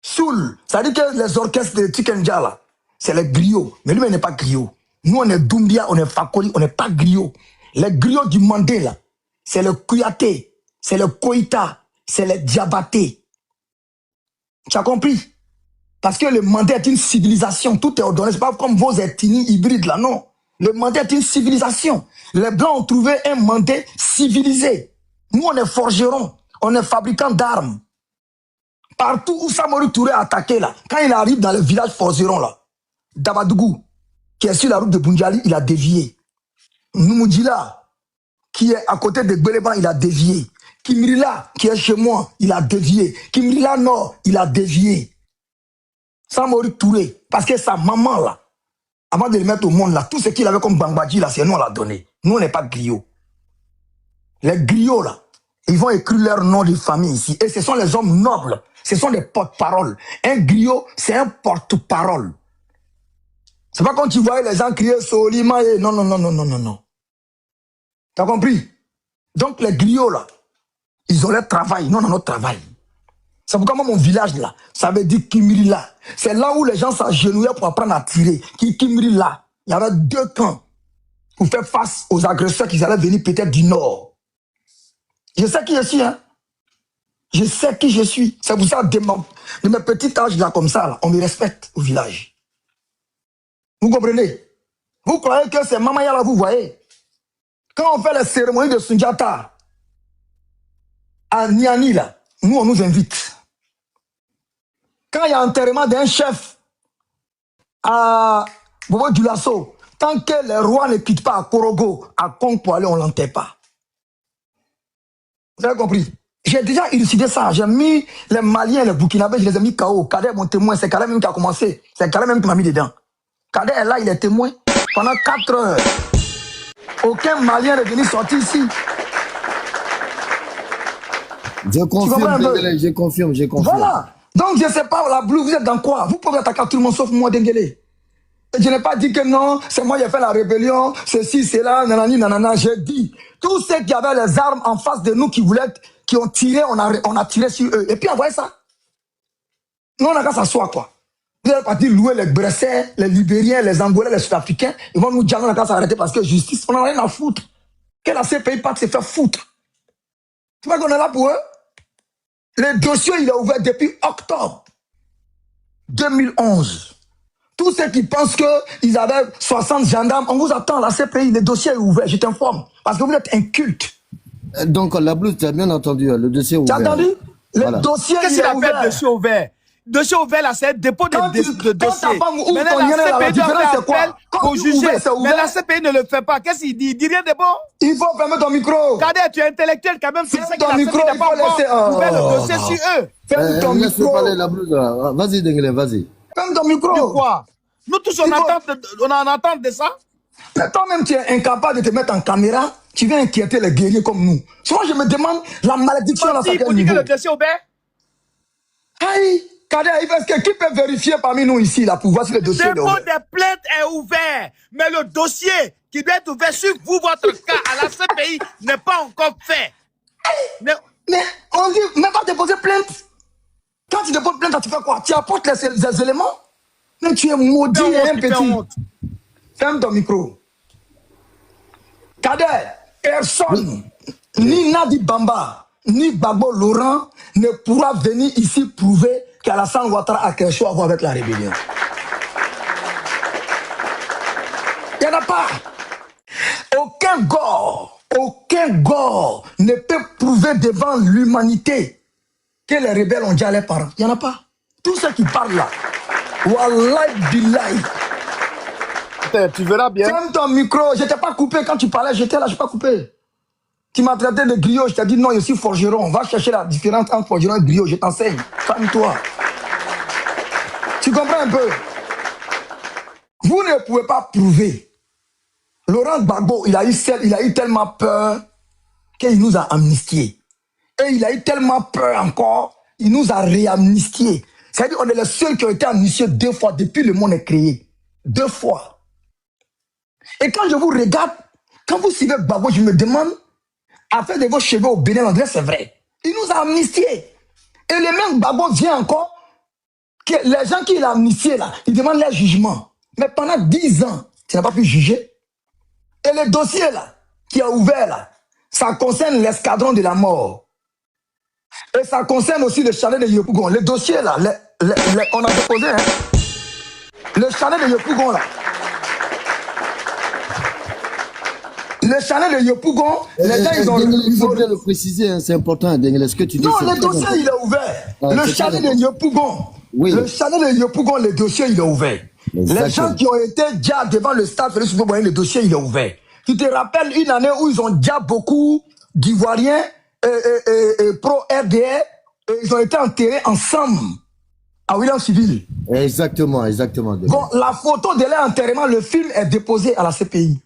Soul. Ça dit que les orchestres de Tikenja, là, c'est les griots. Mais lui, il n'est pas griot. Nous, on est Doumbia, on est Fakoli, on n'est pas griot. Les griots du Mandé, là, c'est le Kouyaté, c'est le Koïta, c'est le Diabaté. Tu as compris? Parce que le Mandé est une civilisation. Tout est ordonné. Ce n'est pas comme vos ethnies hybrides, là, non. Le Mandé est une civilisation. Les Blancs ont trouvé un Mandé civilisé. Nous, on est forgerons. On est fabricants d'armes. Partout où Samori Touré a attaqué, là, quand il arrive dans le village forgeron, là, Dabadougou, qui est sur la route de Bundiali, il a dévié. Noumoudjila, qui est à côté de Gbeleban, il a dévié. Kimrila, qui est chez moi, il a dévié. Kimrila Nord, il a dévié. Samori Touré, parce que sa maman, là, avant de le mettre au monde, là, tout ce qu'il avait comme Bangbadji, là, c'est nous, on l'a donné. Nous, on n'est pas griots. Les griots, là, ils vont écrire leur nom de famille ici. Et ce sont les hommes nobles. Ce sont des porte-paroles. Un griot, c'est un porte-parole. C'est pas quand tu voyais les gens crier Solima et non, non, non, non, non, non, non. T'as compris? Donc les griots, là, ils ont leur travail. Nous, on a notre travail. C'est pourquoi moi, mon village, là, ça veut dire Kimrila. C'est là où les gens s'agenouillaient pour apprendre à tirer. Kimrila. Il y avait 2 camps pour faire face aux agresseurs qui allaient venir peut-être du nord. Je sais qui je suis, hein. Je sais qui je suis. C'est pour ça, de mes petits âges, là, comme ça, là, on me respecte au village. Vous comprenez? Vous croyez que c'est Mamaya, là, vous voyez? Quand on fait les cérémonies de Sundiata à Niani, là, nous, on nous invite. Quand il y a enterrement d'un chef à Bobo Dioulasso, tant que les rois ne quittent pas à Korogo, à Kong pour aller, on ne l'enterre pas. Vous avez compris? J'ai déjà élucidé ça. J'ai mis les Maliens, les Burkinabés, je les ai mis KO. Kader, mon témoin, c'est Kader même qui a commencé. C'est Kader même qui m'a mis dedans. Kader est là, il est témoin pendant 4 heures. Aucun Malien n'est venu sortir ici.
Je confirme, je confirme.
Voilà. Donc, je ne sais pas, la Blue, vous êtes dans quoi? Vous pouvez attaquer tout le monde sauf moi, Dengele. Je n'ai pas dit que non, c'est moi qui ai fait la rébellion, ceci, c'est là, nanani, nanana. J'ai dit, tous ceux qui avaient les armes en face de nous, qui voulaient, qui ont tiré, on a tiré sur eux. Et puis, envoyez ça. Nous, on n'a qu'à s'asseoir, quoi. Vous allez partir louer les Bressais, les Libériens, les Angolais, les Sud-Africains. Ils vont nous dire, on n'a qu'à s'arrêter parce que justice, on n'a rien à foutre. Que la CPI pas se faire foutre. Tu vois qu'on est là pour eux? Le dossier, il est ouvert depuis octobre 2011. Tous ceux qui pensent qu'ils avaient 60 gendarmes, on vous attend, la CPI, le dossier est ouvert, je t'informe. Parce que vous êtes inculte.
Donc, la blouse, tu as bien entendu, le dossier est ouvert.
Tu as entendu? Le dossier,
qu'est-ce qu'il appelle dossier ouvert? Dossier ouvert, là, c'est un dépôt de dossier.
Maintenant, la CPI doit faire appel pour juger.
Mais la CPI ne le fait pas. Qu'est-ce qu'il dit? Il dit rien de bon.
Il faut fermer ton micro.
Kader, tu es intellectuel quand même. C'est ça que la CPI n'a pas encore ouvert le dossier sur eux.
Ferme ton micro.
Parler, la blouse, vas-y, Dengele, vas-y.
Ferme ton micro.
Pourquoi? Nous tous, on en entend de ça.
Mais toi-même, tu es incapable de te mettre en caméra. Tu viens inquiéter les guerriers comme nous. Souvent, je me demande la malédiction à quel niveau.
Il faut le dossier ouvert.
Aïe, Kader, qui peut vérifier parmi nous ici là, pour voir si le dossier est ouvert?
Le dépôt des plaintes est ouvert, mais le dossier qui doit être ouvert sur vous, votre cas à la CPI, n'est pas encore fait.
Mais on dit, mais pas déposer plainte. Quand tu déposes plainte, tu fais quoi? Tu apportes les éléments? Mais tu es maudit et un petit. Ferme ton micro. Kader, personne ni Nadi Bamba, ni Gbagbo Laurent ne pourra venir ici prouver qu'Alassane Ouattara a quelque chose à voir avec la rébellion. Il n'y en a pas. Aucun gore ne peut prouver devant l'humanité que les rebelles ont déjà les parents. Il n'y en a pas. Tous ceux qui parlent là, Wallahi Billahi.
Tu verras bien.
Ferme ton micro, je t'ai pas coupé quand tu parlais, j'étais là, je n'ai pas coupé. Tu m'as traité de griot, je t'ai dit non, je suis forgeron. Va chercher la différence entre forgeron et griot, je t'enseigne. Calme-toi. Tu comprends un peu? Vous ne pouvez pas prouver. Laurent Gbagbo, il a eu tellement peur qu'il nous a amnistiés. Et il a eu tellement peur encore, il nous a réamnistiés. C'est-à-dire qu'on est les seuls qui ont été amnistiés 2 fois depuis le monde est créé. 2 fois. Et quand je vous regarde, quand vous suivez Gbagbo, je me demande, afin de vos cheveux au Bénin, on dirait c'est vrai. Il nous a amnistiés. Et le même Gbagbo vient encore, que les gens qui l'ont amnistié là, ils demandent leur jugement. Mais pendant 10 ans, tu n'as pas pu juger. Et le dossier là, qui a ouvert là, ça concerne l'escadron de la mort. Et ça concerne aussi le chalet de Yopougon. Le dossier là, on a déposé, hein. Le chalet de Yopougon là. Le chalet de Yopougon, les gens ils ont...
Il faut bien le préciser, hein, c'est important, Dengele, ce que tu dis.
Non, le dossier il est ouvert. Le chalet de Yopougon.
Oui.
Le chalet de Yopougon, le dossier il est ouvert. Les gens qui ont été déjà devant le stade Félix Houphouët-Boigny, le dossier il est ouvert. Tu te rappelles une année où ils ont déjà beaucoup d'Ivoiriens pro-RDR, ils ont été enterrés ensemble à William Civil.
Exactement.
Bon, la photo de leur enterrement, le film est déposé à la CPI.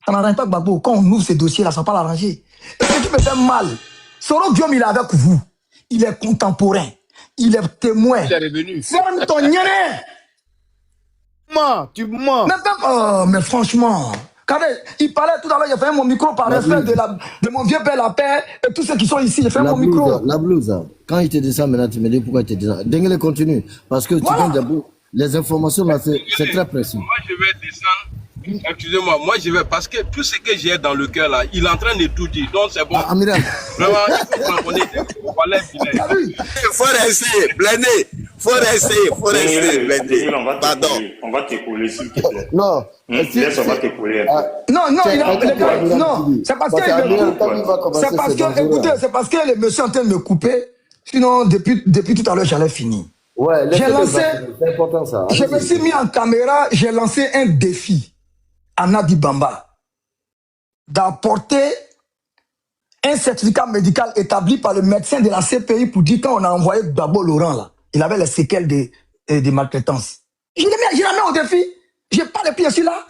Ça n'arrange pas Gbagbo. Quand on ouvre ces dossiers-là, ça ne va pas l'arranger. Et ce qui me fait mal, Soro Guillaume, il est avec vous. Il est contemporain. Il est témoin.
Il est revenu.
Ferme ton nyéné.
Tu mens.
Oh, mais franchement, il parlait tout à l'heure, j'ai fait mon micro par respect de mon vieux père, la paix, et tous ceux qui sont ici, j'ai fait mon micro.
La blouse, quand il te descend maintenant, tu me dis pourquoi il te descend. Dengele continue, parce que tu viens de... Les informations là, c'est très précis.
Moi, je vais descendre. Excusez-moi, moi je vais, parce que tout ce que j'ai dans le cœur là, il est en train de tout dire, donc c'est bon.
Amiral.
Vraiment, il faut qu'on ait
Il faut rester, blindé. Faut rester, blindé. Pardon.
On va t'écouler, s'il te plaît.
Non.
Laisse, on va t'écouler.
Non, c'est parce que, écoutez, c'est parce que le monsieur est en train de me couper, sinon depuis tout à l'heure j'allais finir.
Ouais,
c'est
important ça.
Je me suis mis en caméra, j'ai lancé un défi à Nadi Bamba d'apporter un certificat médical établi par le médecin de la CPI pour dire quand on a envoyé Gbagbo Laurent là, il avait les séquelles de maltraitance. Je la mets au défi. Je n'ai pas les pieds sur là.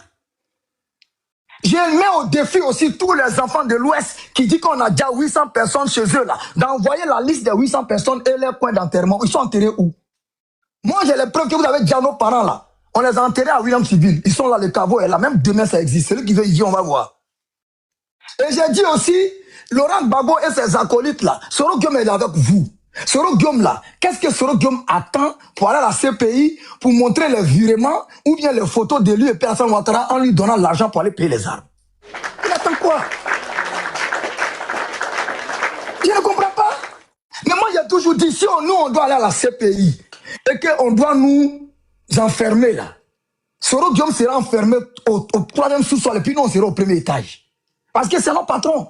Je mets au défi aussi tous les enfants de l'Ouest qui disent qu'on a déjà 800 personnes chez eux là, d'envoyer la liste des 800 personnes et leurs points d'enterrement. Ils sont enterrés où? Moi, j'ai les preuves que vous avez déjà nos parents là. On les a enterrés à William Civil. Ils sont là, le caveau est là. Même demain, ça existe. Celui qui veut, il dit, on va voir. Et j'ai dit aussi, Laurent Gbagbo et ses acolytes là, Soro Guillaume est avec vous. Soro Guillaume là, qu'est-ce que Soro Guillaume attend pour aller à la CPI pour montrer les virements ou bien les photos de lui et Alassane Ouattara en lui donnant l'argent pour aller payer les armes? Il attend quoi? Je ne comprends pas. Mais moi, j'ai toujours dit, si nous, on doit aller à la CPI et qu'on doit nous enfermer là, Soro Guillaume sera enfermé au 3e sous-sol et puis nous, on sera au 1er étage. Parce que c'est notre patron.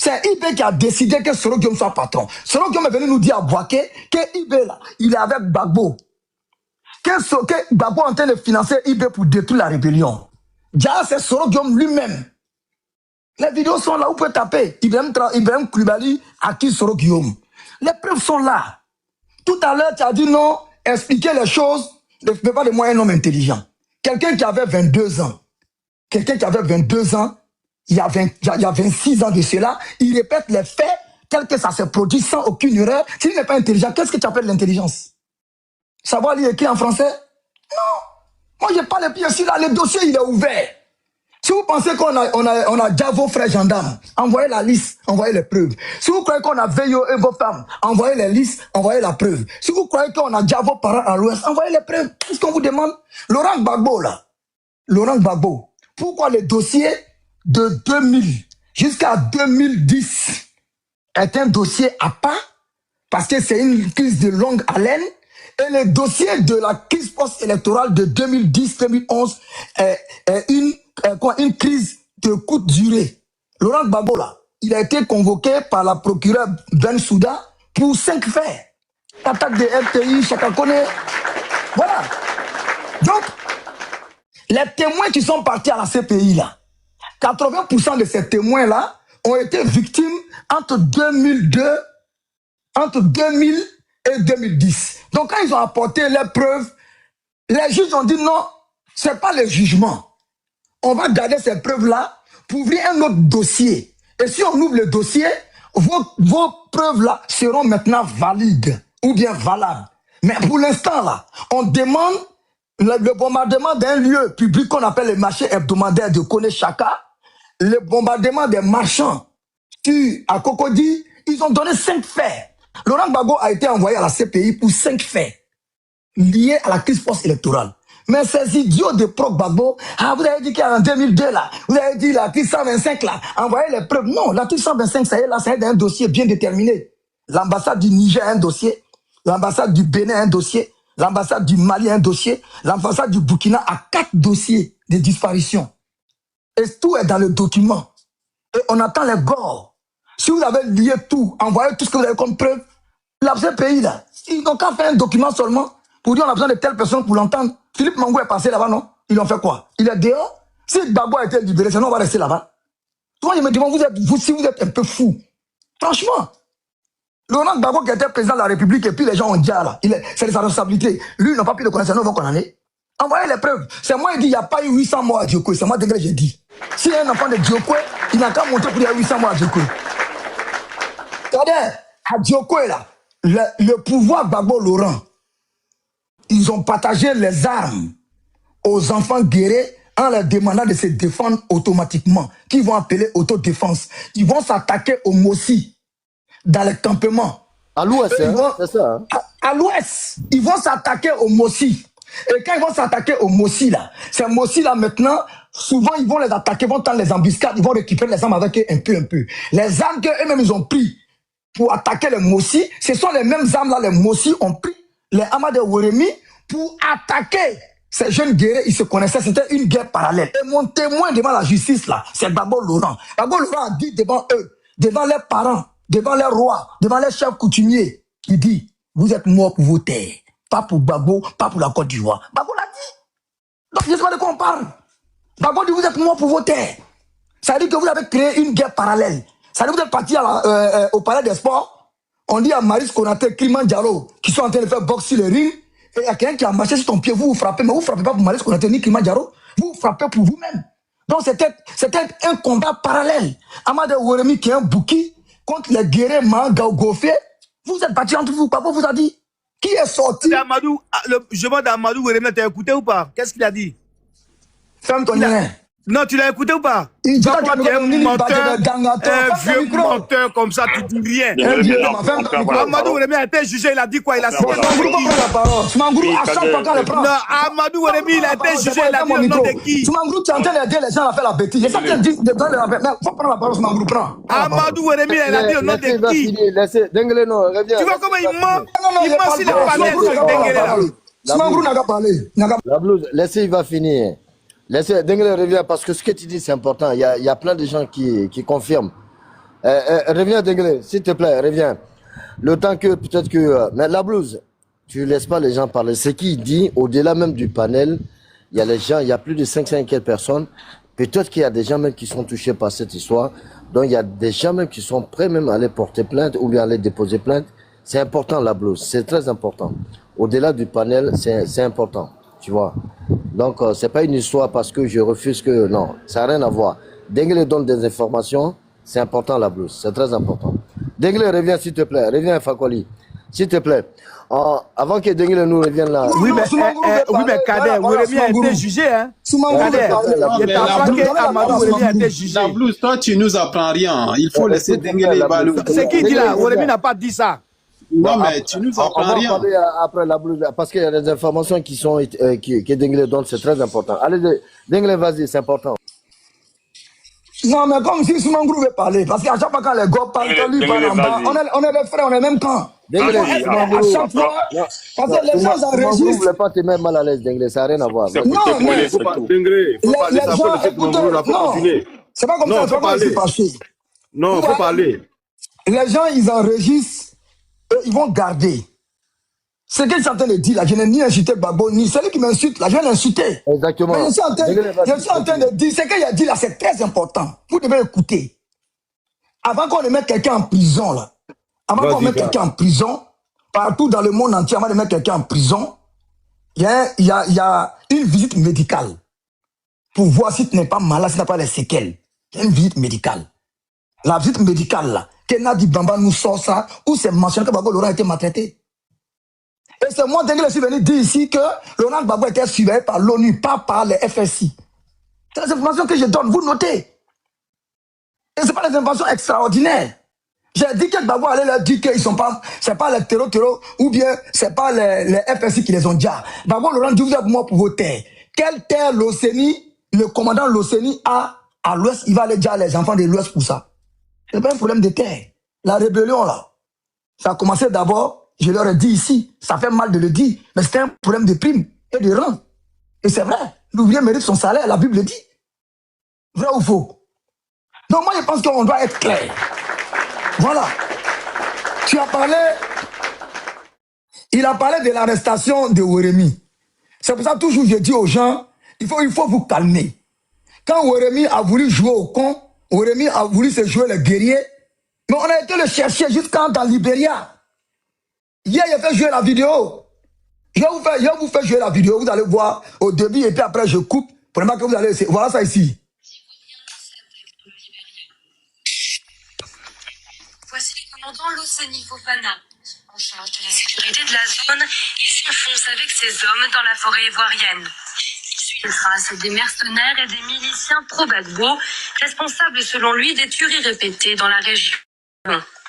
C'est IB qui a décidé que Soro Guillaume soit patron. Soro Guillaume est venu nous dire à Boaké que IB là, il est avec Gbagbo. Que Gbagbo est en train de financer IB pour détruire la rébellion. Déjà, c'est Soro Guillaume lui-même. Les vidéos sont là, vous pouvez taper. Ibrahim Koulibaly à qui Soro Guillaume. Les preuves sont là. Tout à l'heure, tu as dit non, expliquer les choses ne fait pas de moi un homme intelligent. Quelqu'un qui avait 22 ans, il y a 26 ans de cela, il répète les faits tels que ça se produit sans aucune erreur. S'il n'est pas intelligent, qu'est-ce que tu appelles l'intelligence? Savoir lire écrit en français? Non. Moi, je n'ai pas les pieds sur là. Le dossier, il est ouvert. Si vous pensez qu'on a déjà vos frères gendarmes, envoyez la liste, envoyez les preuves. Si vous croyez qu'on a VIO et vos femmes, envoyez les listes, envoyez la preuve. Si vous croyez qu'on a déjà vos parents à l'Ouest, envoyez les preuves. Qu'est-ce qu'on vous demande? Laurent Gbagbo, là. Laurent Gbagbo. Pourquoi le dossier de 2000 jusqu'à 2010 est un dossier à part parce que c'est une crise de longue haleine. Et le dossier de la crise post-électorale de 2010-2011 est une crise de courte durée. Laurent Gbagbo, là, il a été convoqué par la procureure Bensouda pour 5 faits. Attaque de FTI, chacun connaît. Voilà. Donc, les témoins qui sont partis à la CPI, là, 80% de ces témoins-là ont été victimes entre 2000 et 2010. Donc, quand ils ont apporté les preuves, les juges ont dit non, ce n'est pas le jugement. On va garder ces preuves-là pour ouvrir un autre dossier. Et si on ouvre le dossier, vos preuves-là seront maintenant valides ou bien valables. Mais pour l'instant, là, on demande le bombardement d'un lieu public qu'on appelle le marché hebdomadaire de Koné-Chaka, le bombardement des marchands à Cocody. Ils ont donné 5 faits. Laurent Gbagbo a été envoyé à la CPI pour 5 faits liés à la crise post-électorale. Mais ces idiots de pro-Gbagbo, vous avez dit qu'en 2002, là, vous avez dit la crise 125, là, envoyez les preuves. Non, la crise 125, ça y est, là, ça y est un dossier bien déterminé. L'ambassade du Niger a un dossier, l'ambassade du Bénin a un dossier, l'ambassade du Mali a un dossier, l'ambassade du Burkina a 4 dossiers de disparition. Et tout est dans le document. Et on attend les gores. Si vous avez lié tout, envoyé tout ce que vous avez comme preuve, la CPI, là, ils n'ont qu'à faire un document seulement pour dire on a besoin de telle personne pour l'entendre. Philippe Mangou est passé là-bas, non? Ils ont fait quoi? Il est dehors? Si Gbagbo a été libéré, sinon on va rester là-bas. Toi, je me demande, si vous êtes un peu fou. Franchement. Laurent Gbagbo qui était président de la République et puis les gens ont dit là, c'est de sa responsabilité. Lui, il n'a pas pu le connaître, sinon on va condamner. Envoyez les preuves. C'est moi qui dit il n'y a pas eu 800 morts à Diokoye. C'est moi que j'ai dit. Si un enfant de Diokoye, il n'a qu'à monter pour dire 800 morts à Diokoye. Regardez, à Diokoye, là, le pouvoir Gbagbo Laurent, ils ont partagé les armes aux enfants guerriers en leur demandant de se défendre automatiquement, qu'ils vont appeler autodéfense. Ils vont s'attaquer aux Mossi dans les campements.
À l'ouest, c'est ça. Hein?
À l'ouest, ils vont s'attaquer aux Mossi. Et quand ils vont s'attaquer aux Mossi, là, ces Mossi, là, maintenant, souvent, ils vont les attaquer, vont tendre les embuscades, ils vont récupérer les armes avec eux un peu. Les armes qu'eux-mêmes, ils ont pris pour attaquer les Mossi, ce sont les mêmes armes, là, les Mossi ont pris les Ama de Woremi pour attaquer ces jeunes guerriers. Ils se connaissaient, c'était une guerre parallèle. Et mon témoin devant la justice, là, c'est Gbagbo Laurent. Gbagbo Laurent a dit devant eux, devant leurs parents, devant leurs rois, devant les chefs coutumiers, il dit, vous êtes morts pour vos terres. Pas pour Gbagbo, pas pour la Côte d'Ivoire. Gbagbo l'a dit. Donc, je ne sais pas de quoi on parle. Gbagbo dit, vous êtes morts pour vos terres. Ça veut dire que vous avez créé une guerre parallèle. Ça veut dire que vous êtes parti au palais des sports. On dit à Maris Konaté, Kilimanjaro, qui sont en train de faire boxe sur le ring. Et il y a quelqu'un qui a marché sur ton pied, vous frappez. Mais vous ne frappez pas pour Maris Konaté ni Kilimanjaro. Vous frappez pour vous-même. Donc, c'était un combat parallèle. Amade Woremi, qui est un bouki, contre les guerriers Manga Gofé. Vous êtes partis entre vous. Gbagbo vous a dit. Qui est sorti?
Amadou, je demande à Amadou Woremi, t'as écouté ou pas? Qu'est-ce qu'il a dit?
Ferme ton nez.
Non, tu l'as écouté ou pas?
Il dit
un vieux menteur comme ça, tu dis rien. Amadou Woremi a été jugé, il a dit quoi? Il a cité Amadou Woremi, il a été jugé, il a dit le nom de qui?
Soumangourou, tu es en train d'aider les gens à faire la bêtise. C'est ça que tu dis de donner la bêtise. Mais faut prendre la parole, Soumangourou, prends.
Amadou Woremi, il a dit le nom de qui? Tu vois comment il ment? Il ment s'il a parlé de Denguele là.
Soumangourou n'a qu'à parler.
La blouse, laissez, il va finir. Laissez, Denguele revient parce que ce que tu dis c'est important. Il y a plein de gens qui confirment. Reviens Denguele, s'il te plaît, reviens. Le temps que peut-être que... mais la blouse, tu laisses pas les gens parler. Ce qu'il dit, au-delà même du panel, il y a les gens, il y a plus de 500 personnes. Peut-être qu'il y a des gens même qui sont touchés par cette histoire. Donc il y a des gens même qui sont prêts même à aller porter plainte ou bien à aller déposer plainte. C'est important la blouse, c'est très important. Au-delà du panel, c'est important. Tu vois. Donc, c'est pas une histoire parce que je refuse que... Non, ça n'a rien à voir. Denguele donne des informations, c'est important la blouse, c'est très important. Denguele, reviens s'il te plaît, reviens Fakoli, s'il te plaît. Avant que Denguele nous revienne là...
Oui, mais Kader, Woremi a été jugé, hein. Kader, il est apprenti Amadou Woremi a été jugé.
La blouse, toi, tu nous apprends rien. Il faut laisser Denguele évaluer.
C'est qui dit là? Woremi n'a pas dit ça.
Non, mais tu nous apprends rien.
On va parler après la blouse, parce qu'il y a des informations qui sont que Denguele donne, c'est très important. Allez, Denguele, vas-y, c'est important.
Non, mais comme si Simon Grou veut parler, parce qu'à chaque fois quand les gars parlent, quand lui parle en bas, on est des frères, on est même camp. À chaque fois, parce que les gens enregistrent.
Vous ne voulez pas te mettre mal à l'aise, Denglé, ça n'a rien à voir.
Non, mais les gens, écoutez, non, c'est pas comme ça, c'est pas comme c'est passé.
Non, il faut parler.
Les gens, ils enregistrent et ils vont garder. Ce que je suis en train de dire là, je n'ai ni insulté Gbagbo, ni celui qui m'insulte là, je viens l'insulter.
Exactement.
Mais je suis en train de dire, ce qu'il a dit là, c'est très important. Vous devez écouter. Avant qu'on ne mette quelqu'un en prison là, avant qu'on mette quelqu'un en prison, partout dans le monde entier, avant de mettre quelqu'un en prison, il y a une visite médicale pour voir si tu n'es pas malade, si tu n'as pas les séquelles. Il y a une visite médicale. La visite médicale là, que Nadi Bamba nous sort ça, où c'est mentionné que Gbagbo Laurent a été maltraité. Et c'est moi, Dengue, je suis venu dire ici que Laurent Gbagbo était surveillé par l'ONU, pas par les FSI. C'est les informations que je donne, vous notez. Et ce n'est pas des informations extraordinaires. J'ai dit que Gbagbo allait leur dire qu'ils sont pas, c'est pas les terreaux, ou bien c'est pas les FSI qui les ont déjà. Gbagbo Laurent dit, vous êtes moi pour vos terres. Quelle terre l'OCENI, le commandant de l'OCENI a à l'ouest, il va aller dire les enfants de l'ouest pour ça. C'est pas un problème de terre. La rébellion là, ça a commencé d'abord. Je leur ai dit ici, ça fait mal de le dire, mais c'était un problème de prime et de rang. Et c'est vrai, l'ouvrier mérite son salaire, la Bible le dit. Vrai ou faux? Donc moi je pense qu'on doit être clair. Voilà. Tu as parlé, il a parlé de l'arrestation de Weremi. C'est pour ça que toujours je dis aux gens, il faut vous calmer. Quand Weremi a voulu jouer au con, Weremi a voulu se jouer le guerrier, mais on a été le chercher jusqu'en dans Libéria. Hier, il a fait jouer la vidéo. Je vais vous faire jouer la vidéo. Vous allez voir au début et puis après, je coupe. Pour que vous allez essayer. Voilà ça ici.
Voici le commandant Loseni Fofana. En charge de la sécurité de la zone, il s'enfonce avec ses hommes dans la forêt ivoirienne. Il suit les traces des mercenaires et des miliciens pro-Gbagbo, responsables selon lui des tueries répétées dans la région.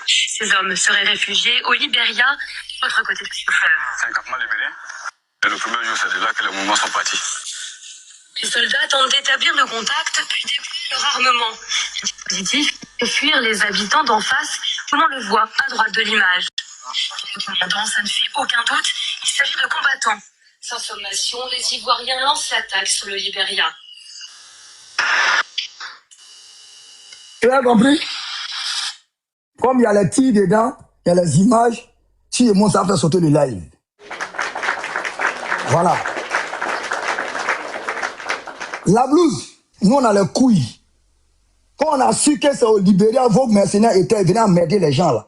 Ces hommes seraient réfugiés au Libéria, de l'autre côté du fleuve.
C'est un campement libérien. Et le premier jour, c'est de là que les mouvements sont partis.
Les soldats tentent d'établir le contact, puis déploient leur armement. Le dispositif est fuir les habitants d'en face, comme on le voit à droite de l'image. Pour le commandant, ça ne fait aucun doute, il s'agit de combattants. Sans sommation, les Ivoiriens lancent l'attaque sur le Libéria.
Tu as compris? Comme il y a les tirs dedans, il y a les images, si et moi ça fait sauter le live. Voilà. La blouse, nous on a les couilles. Quand on a su que c'est au Libéria, vos mercenaires venaient emmerder les gens là.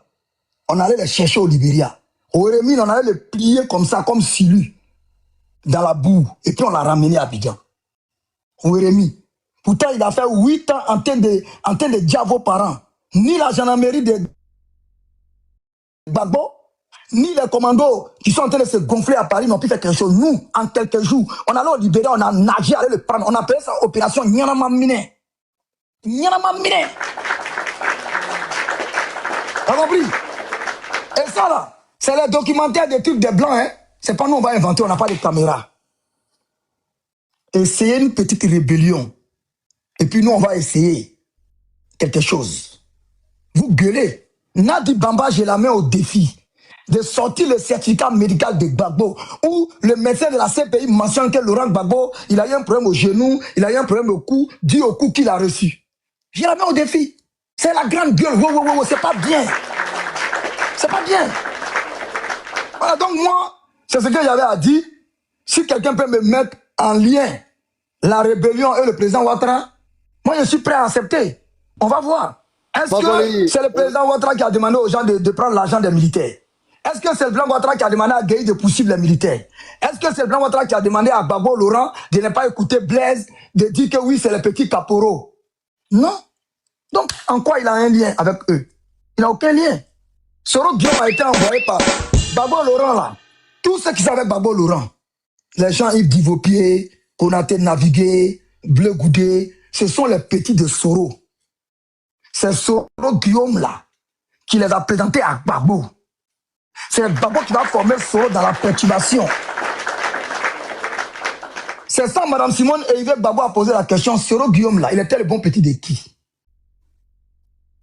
On allait les chercher au Libéria. Au Rémi, on allait les plier comme ça, comme Silu, dans la boue. Et puis on l'a ramené à Abidjan. Au Rémi. Pourtant, il a fait 8 ans en train de dire à vos parents. Ni la gendarmerie de Gbagbo, ni les commandos qui sont en train de se gonfler à Paris n'ont pu faire quelque chose. Nous, en quelques jours, on allait au Libéria, on a nagé, allait le prendre. On a appelé ça opération Nyanama Mine. Nyanama Mine. T'as compris? Et ça là, c'est les documentaires des trucs des blancs, hein. C'est pas nous, on va inventer, on n'a pas de caméra. Essayez une petite rébellion. Et puis nous, on va essayer quelque chose. Vous gueulez. Nadi Bamba, j'ai la main au défi de sortir le certificat médical de Gbagbo, où le médecin de la CPI mentionne que Laurent Gbagbo, il a eu un problème au genou, il a eu un problème au cou, dû au coup qu'il a reçu. J'ai la main au défi. C'est la grande gueule. Wow, c'est pas bien. C'est pas bien. Voilà, donc moi, c'est ce que j'avais à dire. Si quelqu'un peut me mettre en lien la rébellion et le président Ouattara, moi je suis prêt à accepter. On va voir. Est-ce que c'est le président Ouattara qui a demandé aux gens de prendre l'argent des militaires? Est-ce que c'est le président Ouattara qui a demandé à Gueye de poursuivre les militaires? Est-ce que c'est le président Ouattara qui a demandé à Gbagbo Laurent de ne pas écouter Blaise, de dire que oui, c'est les petits caporaux? Non. Donc, en quoi il a un lien avec eux? Il n'a aucun lien. Soro Guillaume a été envoyé par Gbagbo Laurent là. Tous ceux qui savaient Gbagbo Laurent, les gens Yves Divopier, Konaté Navigué, Bleu Goudé, ce sont les petits de Soro. C'est Soro Guillaume là qui les a présentés à Gbagbo. C'est Gbagbo qui va former Soro dans la perturbation. C'est ça, Madame Simone et Yves Gbagbo a posé la question. Soro Guillaume là, il était le bon petit de qui?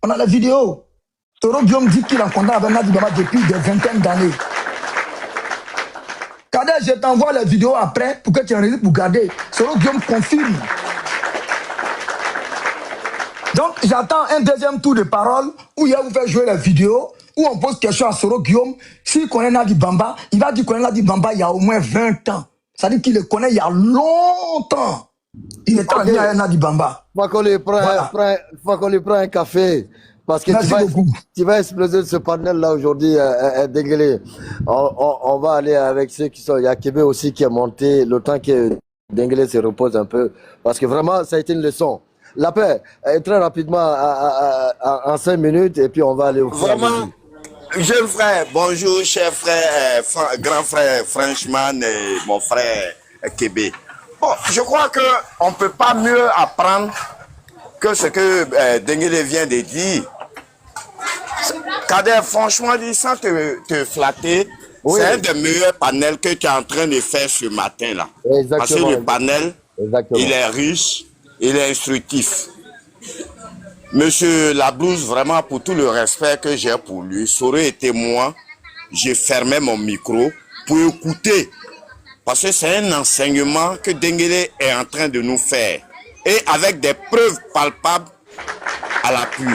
On a la vidéo. Soro Guillaume dit qu'il est en contact avec Nadi Bamba depuis des vingtaines d'années. Kader, je t'envoie la vidéo après pour que tu enregistres pour garder. Soro Guillaume confirme. Donc, j'attends un deuxième tour de parole où il va vous faire jouer la vidéo, où on pose question à Soro Guillaume. S'il connaît Nadi Bamba, il va dire qu'il connaît Nadi Bamba il y a au moins 20 ans. Ça veut dire qu'il le connaît il y a longtemps. Il est arrivé à Nadi Bamba.
Faut qu'on lui prenne un café. Parce que tu vas exploser ce panel-là aujourd'hui, Denguele. On va aller avec ceux qui sont... Il y a Kébé aussi qui est monté, le temps que Denguele se repose un peu. Parce que vraiment, ça a été une leçon. La paix, très rapidement, en 5 minutes, et puis on va aller au
Vraiment, jeune frère, bonjour, cher frère, grand frère Frenchman et mon frère Kébé. Bon, je crois qu'on ne peut pas mieux apprendre que ce que Denguele vient de dire. Kader, franchement, dit sans te flatter, oui. C'est un des meilleurs panels que tu es en train de faire ce matin-là. Parce que le panel, il est riche, il est instructif. Monsieur Lablouse, vraiment pour tout le respect que j'ai pour lui, ça aurait été moi, j'ai fermé mon micro pour écouter. Parce que c'est un enseignement que Denguele est en train de nous faire. Et avec des preuves palpables à l'appui.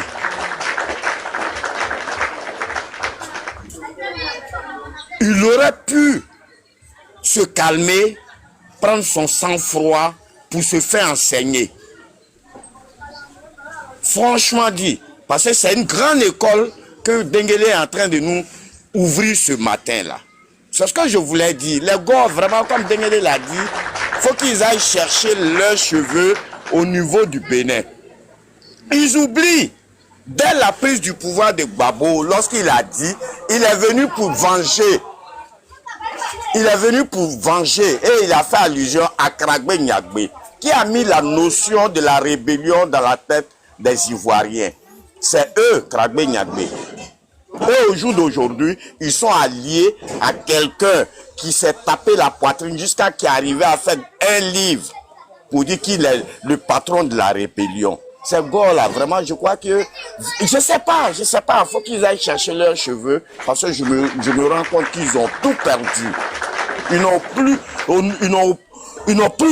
Il aurait pu se calmer, prendre son sang-froid pour se faire enseigner. Franchement dit, parce que c'est une grande école que Denguele est en train de nous ouvrir ce matin-là. C'est ce que je voulais dire. Les gars, vraiment, comme Denguele l'a dit, il faut qu'ils aillent chercher leurs cheveux au niveau du Bénin. Ils oublient, dès la prise du pouvoir de Gbagbo, lorsqu'il a dit, il est venu pour venger. Il est venu pour venger et il a fait allusion à Kragbe Nyagbe, qui a mis la notion de la rébellion dans la tête des Ivoiriens. C'est eux, Kragbe Nyagbe. Eux, au jour d'aujourd'hui, ils sont alliés à quelqu'un qui s'est tapé la poitrine jusqu'à qui est arrivé à faire un livre pour dire qu'il est le patron de la rébellion. Ces gars-là, vraiment, je crois que... Je sais pas, il faut qu'ils aillent chercher leurs cheveux parce que je me rends compte qu'ils ont tout perdu. Ils n'ont plus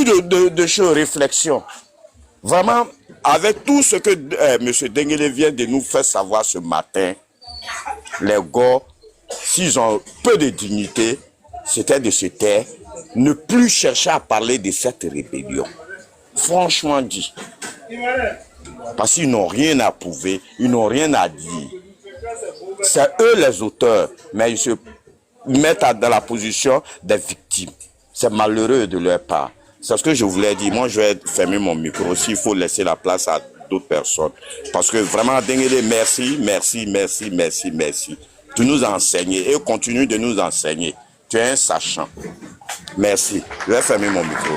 de réflexion. Vraiment, avec tout ce que M. Denguele vient de nous faire savoir ce matin, les gars, s'ils ont peu de dignité, c'était de se taire, ne plus chercher à parler de cette rébellion. Franchement dit. Parce qu'ils n'ont rien à prouver, ils n'ont rien à dire. C'est eux les auteurs, mais ils se mettent dans la position des victimes. C'est malheureux de leur part. C'est ce que je voulais dire. Moi, je vais fermer mon micro s'il faut laisser la place à d'autres personnes. Parce que vraiment, Denguele, merci. Tu nous as enseigné et continue de nous enseigner. Tu es un sachant. Merci. Je vais fermer mon micro.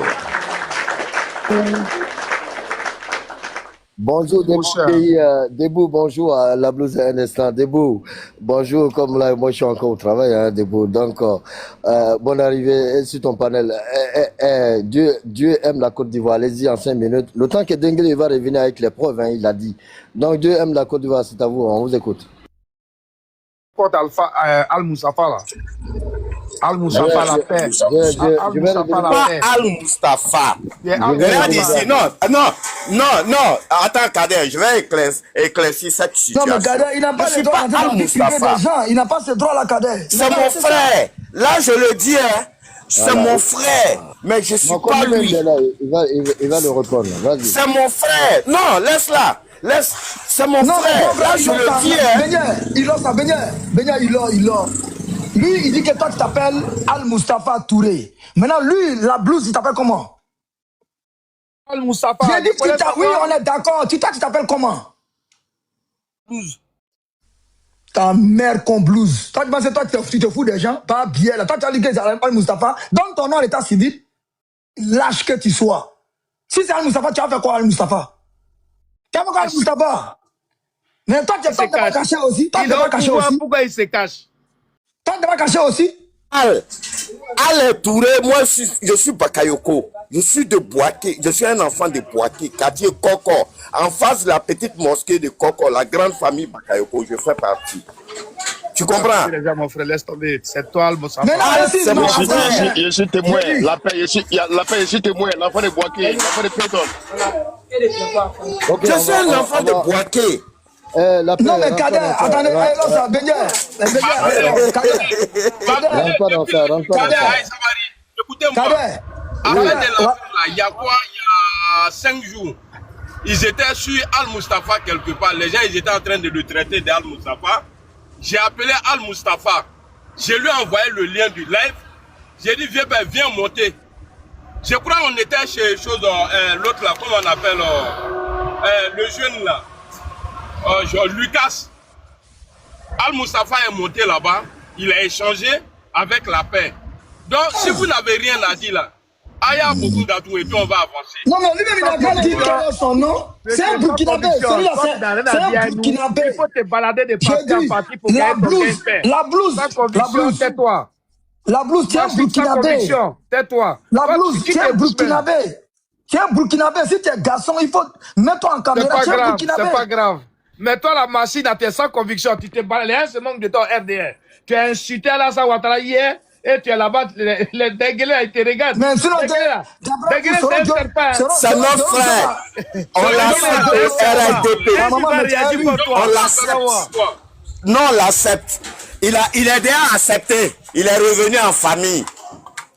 Bonjour Debout, bonjour à la blouse un instant. Debout, bonjour, comme là moi je suis encore au travail, hein, Debout. Donc, bonne arrivée sur ton panel. Dieu aime la Côte d'Ivoire, allez-y en 5 minutes. Le temps que Denguele va revenir avec les preuves, hein, il a dit. Donc Dieu aime la Côte d'Ivoire, c'est à vous, on vous écoute.
Al-Moustapha là. Al-Moustapha la paix.
Al-Moustapha. Regarde ici, non. Attends, Kader, je vais éclaircir cette situation.
Non, mais Kader, il n'a pas le droit de gens. Il n'a pas ce droit là, Kader.
C'est mon frère. Là, je le dis, hein. C'est mon frère. Mais je ne suis pas lui.
Il va le répondre. Vas-y.
C'est mon frère. Non, laisse-la. C'est mon frère. Là, je le dis, hein.
Benya, il a. Lui, il dit que toi, tu t'appelles Al-Moustapha Touré. Maintenant, lui, la blouse, il t'appelle comment?
Al-Moustapha.
J'ai dit que oui, on est d'accord. Toi, tu t'appelles comment?
Blouse.
Ta mère con blouse. Toi, tu penses que toi, tu te fous des gens? Pas bien, là. Toi, tu as dit que c'est Al-Moustapha. Donne ton nom à l'état civil. Lâche que tu sois. Si c'est Al-Moustapha, tu vas faire quoi, Al-Moustapha? Tu vas faire quoi, Al-Moustapha? Mais toi, tu n'es pas caché aussi. Toi, tu n'es pas caché aussi.
Pourquoi il se cache?
Toi, tu n'es pas caché aussi.
Al Touré, moi, je suis Bakayoko. Je suis de Boaké. Je suis un enfant de Boaké, quartier Koko. En face de la petite mosquée de Koko, la grande famille Bakayoko, je fais partie. Tu comprends?
Mon frère, laisse tomber. C'est toi, Al-Moussa.
C'est mon frère.
Je suis témoin. La paix, je suis témoin. L'enfant de Boaké, l'enfant de Péton.
Je suis un enfant de Boaké.
Non mais Kader, attendez,
écoutez-moi. Après de la il y a quoi? Il y a 5 jours, ils étaient sur Al-Mustafa quelque part. Les gens, ils étaient en train de le traiter d'Al-Mustafa. J'ai appelé Al-Mustafa. Je lui ai envoyé le lien du live. J'ai dit, viens monter. Je crois qu'on était chez l'autre là, comment on appelle, le jeune là. Lucas. Al-Mustafa est monté là-bas. Il a échangé avec la paix. Donc, si vous n'avez rien à dire là, Aya beaucoup d'atout et puis on va avancer.
Non, mais lui-même, il n'a pas dit quel est son nom. C'est un Burkinabé. Celui-là, c'est un Burkinabé.
Il faut te balader de parti en parti pour gagner ton gain-pain.
La blouse,
tais-toi.
La blouse, tu es un Burkinabé.
Tais-toi.
La blouse, tu es un Burkinabé. Tu es un Burkinabé. Si tu es garçon, il faut mettre-toi en caméra.
C'est pas grave. Mets-toi la machine à tes sans conviction. Tu te balades, c'est manque de ton RDR. Tu as insulté Alassane Ouattara hier. Et tu es là-bas, les dégueulés, ils te regardent.
Mais sinon,
dégueulés, c'est un serpent.
C'est notre frère. On l'accepte au RDP. On l'accepte. Non, on l'accepte. Il est déjà accepté. Il est revenu en famille.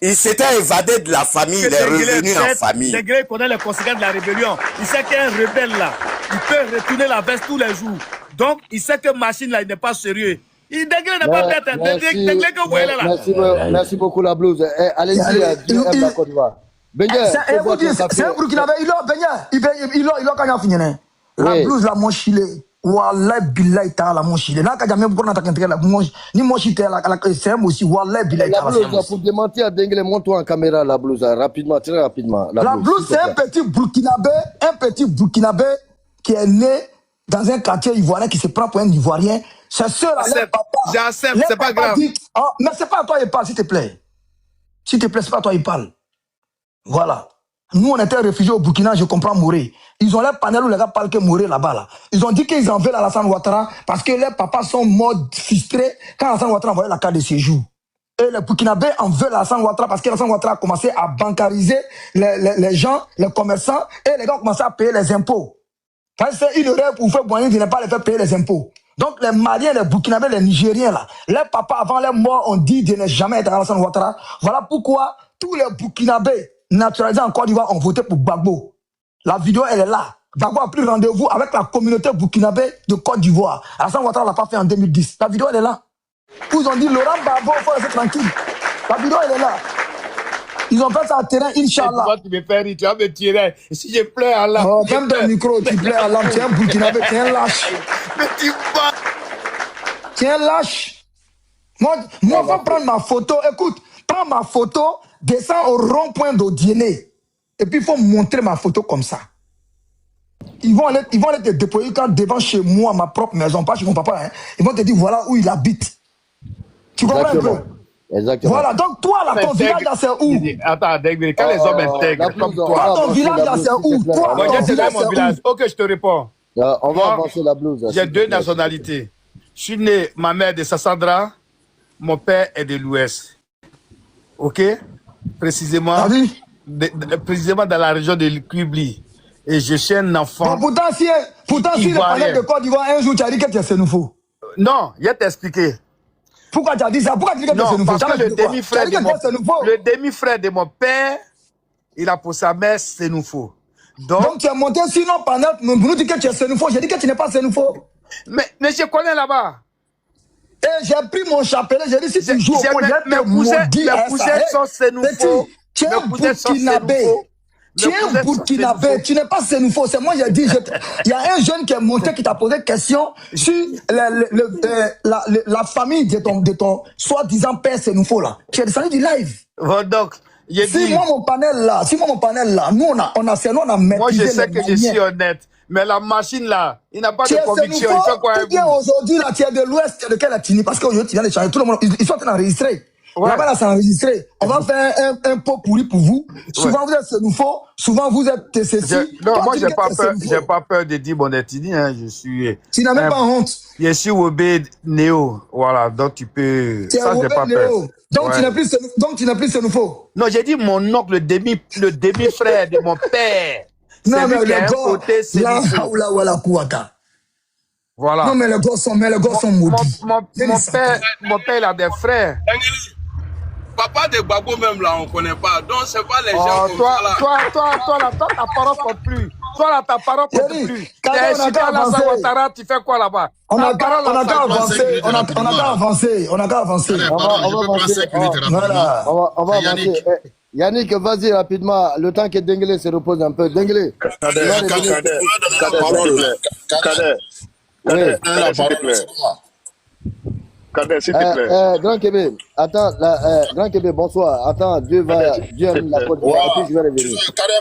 Il s'était évadé de la famille. Il est revenu en famille.
Degré connaît les conséquences de la rébellion. Il sait qu'un rebelle là, il peut retourner la veste tous les jours. Donc, il sait que machine là, il n'est pas sérieux. Il Degré n'est pas bête. Degré que vous voyez là.
Merci beaucoup, la blouse. Allez-y, la Côte d'Ivoire.
C'est un Burkinabé. Il a quand il a fini. La blouse, la mon chilé. Wallah billahi ta'ala mon chilé. Là, quand il y a même pour n'attaquer la ni mon chilé, c'est aussi Wallah billahi ta'ala.
La blouse, pour démentir à Dengue, montre-toi en caméra la blouse, rapidement, très rapidement.
La blouse, c'est un petit Burkinabé qui est né dans un quartier ivoirien qui se prend pour un Ivoirien. C'est sûr,
j'accepte, c'est pas grave.
Mais c'est pas à toi il parle, s'il te plaît. S'il te plaît, c'est pas à toi il parle. Voilà. Nous, on était réfugiés au Burkina, je comprends Mouré. Ils ont les panels où les gars parlent que Mouré là-bas. Là. Ils ont dit qu'ils en veulent à Alassane Ouattara parce que les papas sont morts frustrés quand Alassane Ouattara envoyait la carte de séjour. Et les Burkinabés en veulent à Alassane Ouattara parce qu'Alassane Ouattara a commencé à bancariser les gens, les commerçants, et les gars ont commencé à payer les impôts. Parce qu'il aurait pour faire moyen de ne pas les faire payer les impôts. Donc les Maliens, les Burkinabés, les Nigériens, là, les papas avant les morts ont dit de ne jamais être à Alassane Ouattara. Voilà pourquoi tous les Burkinabés naturalisés en Côte d'Ivoire ont voté pour Gbagbo. La vidéo, elle est là. Gbagbo a pris rendez-vous avec la communauté burkinabé de Côte d'Ivoire. Alassane Ouattara l'a pas fait en 2010. La vidéo, elle est là. Ils ont dit, Laurent Gbagbo, il faut rester tranquille. La vidéo, elle est là. Ils ont fait ça à terrain, Inch'Allah.
Tu me fais rire, tu vas me tirer. Et si je pleure à l'âme.
Oh, même ton micro, tu pleures à l'âme. Tu es un Burkinabé, tu es un lâche.
Mais tu vas.
Tu es un lâche. Moi, faut prendre ma photo. Écoute, prends ma photo, descends au rond-point d'Odiéné. Et puis, il faut montrer ma photo comme ça. Ils vont aller te déployer quand devant chez moi, ma propre maison, pas chez mon papa. Hein. Ils vont te dire, voilà où il habite. Tu comprends un peu?
Exactement.
Voilà, donc toi, là, ton village, là, c'est où?
Attends, quand les hommes intègres comme toi.
Ton village, là, c'est où? Toi,
moi, je te donne mon village. Ok, je te réponds.
On va avancer la blouse.
J'ai 2 nationalités. Je suis né, ma mère de Sassandra, mon père est de l'Ouest. Ok? Précisément dans la région de Kubli. Et je suis un enfant.
Bon, pourtant, si le palais de Côte d'Ivoire, un jour, tu as dit que tu es sénoufo.
Non, je vais t'expliquer.
Pourquoi tu as dit ça? Pourquoi tu dis que tu es sénoufo?
Parce que le demi-frère de mon père, il a pour sa mère sénoufo.
Donc tu es monté sinon pendant nous nous dit que tu es sénoufo. J'ai dit que tu n'es pas sénoufo.
Mais je connais là-bas.
Et j'ai pris mon chapelet, j'ai dit si tu joues au point,
mes cousins sont sénoufo.
Tu es un Burkinabé. Tu es un Burkinabé, tu n'es pas sénoufo. C'est moi, j'ai dit, il y a un jeune qui est monté qui t'a posé question sur la famille de ton soi-disant père sénoufo là. Tu es descendu du live.
Donc,
si moi mon panel là, nous on a maîtrisé.
Moi je sais que je suis honnête, mais la machine là, il n'a pas de conviction. Il fait quoi?
Aujourd'hui là, tu es de l'Ouest, tu es de quelle ethnie? Parce qu'aujourd'hui tu viens de changer tout le monde. Ils sont en train d'enregistrer. Là-bas, là, c'est enregistré. On va faire un pot pourri pour vous. Souvent, vous êtes Sénoufo. Souvent, vous êtes TCC.
Non, moi, j'ai pas peur de dire Bonetini. Hein. Je suis.
Tu n'as même pas honte.
Je suis Wobé Néo. Voilà, donc tu peux.
Ça, j'ai pas peur. Donc, tu n'as plus Sénoufo.
Non, j'ai dit mon oncle, le demi-frère de mon père.
Non, mais
les gars, voilà.
Non, mais les gars sont maudits.
Mon père, il a des frères.
Papa de Babo même là, on ne connaît pas. Donc, c'est pas les gens comme
toi,
ça là.
Toi, là, ta parole compte plus. Toi, là, ta parole compte plus. Tu fais quoi là-bas?
On n'a qu'à avancer. On n'a qu'à avancer. On va
avancer. Yannick, vas-y rapidement, le temps que Denguele se repose un peu. Denguele.
Cadet, s'il te plaît.
Grand Kébé, attends, Grand Kébé, bonsoir. Attends, Dieu aime la Côte d'Ivoire, et puis je vais revenir.
Cadet,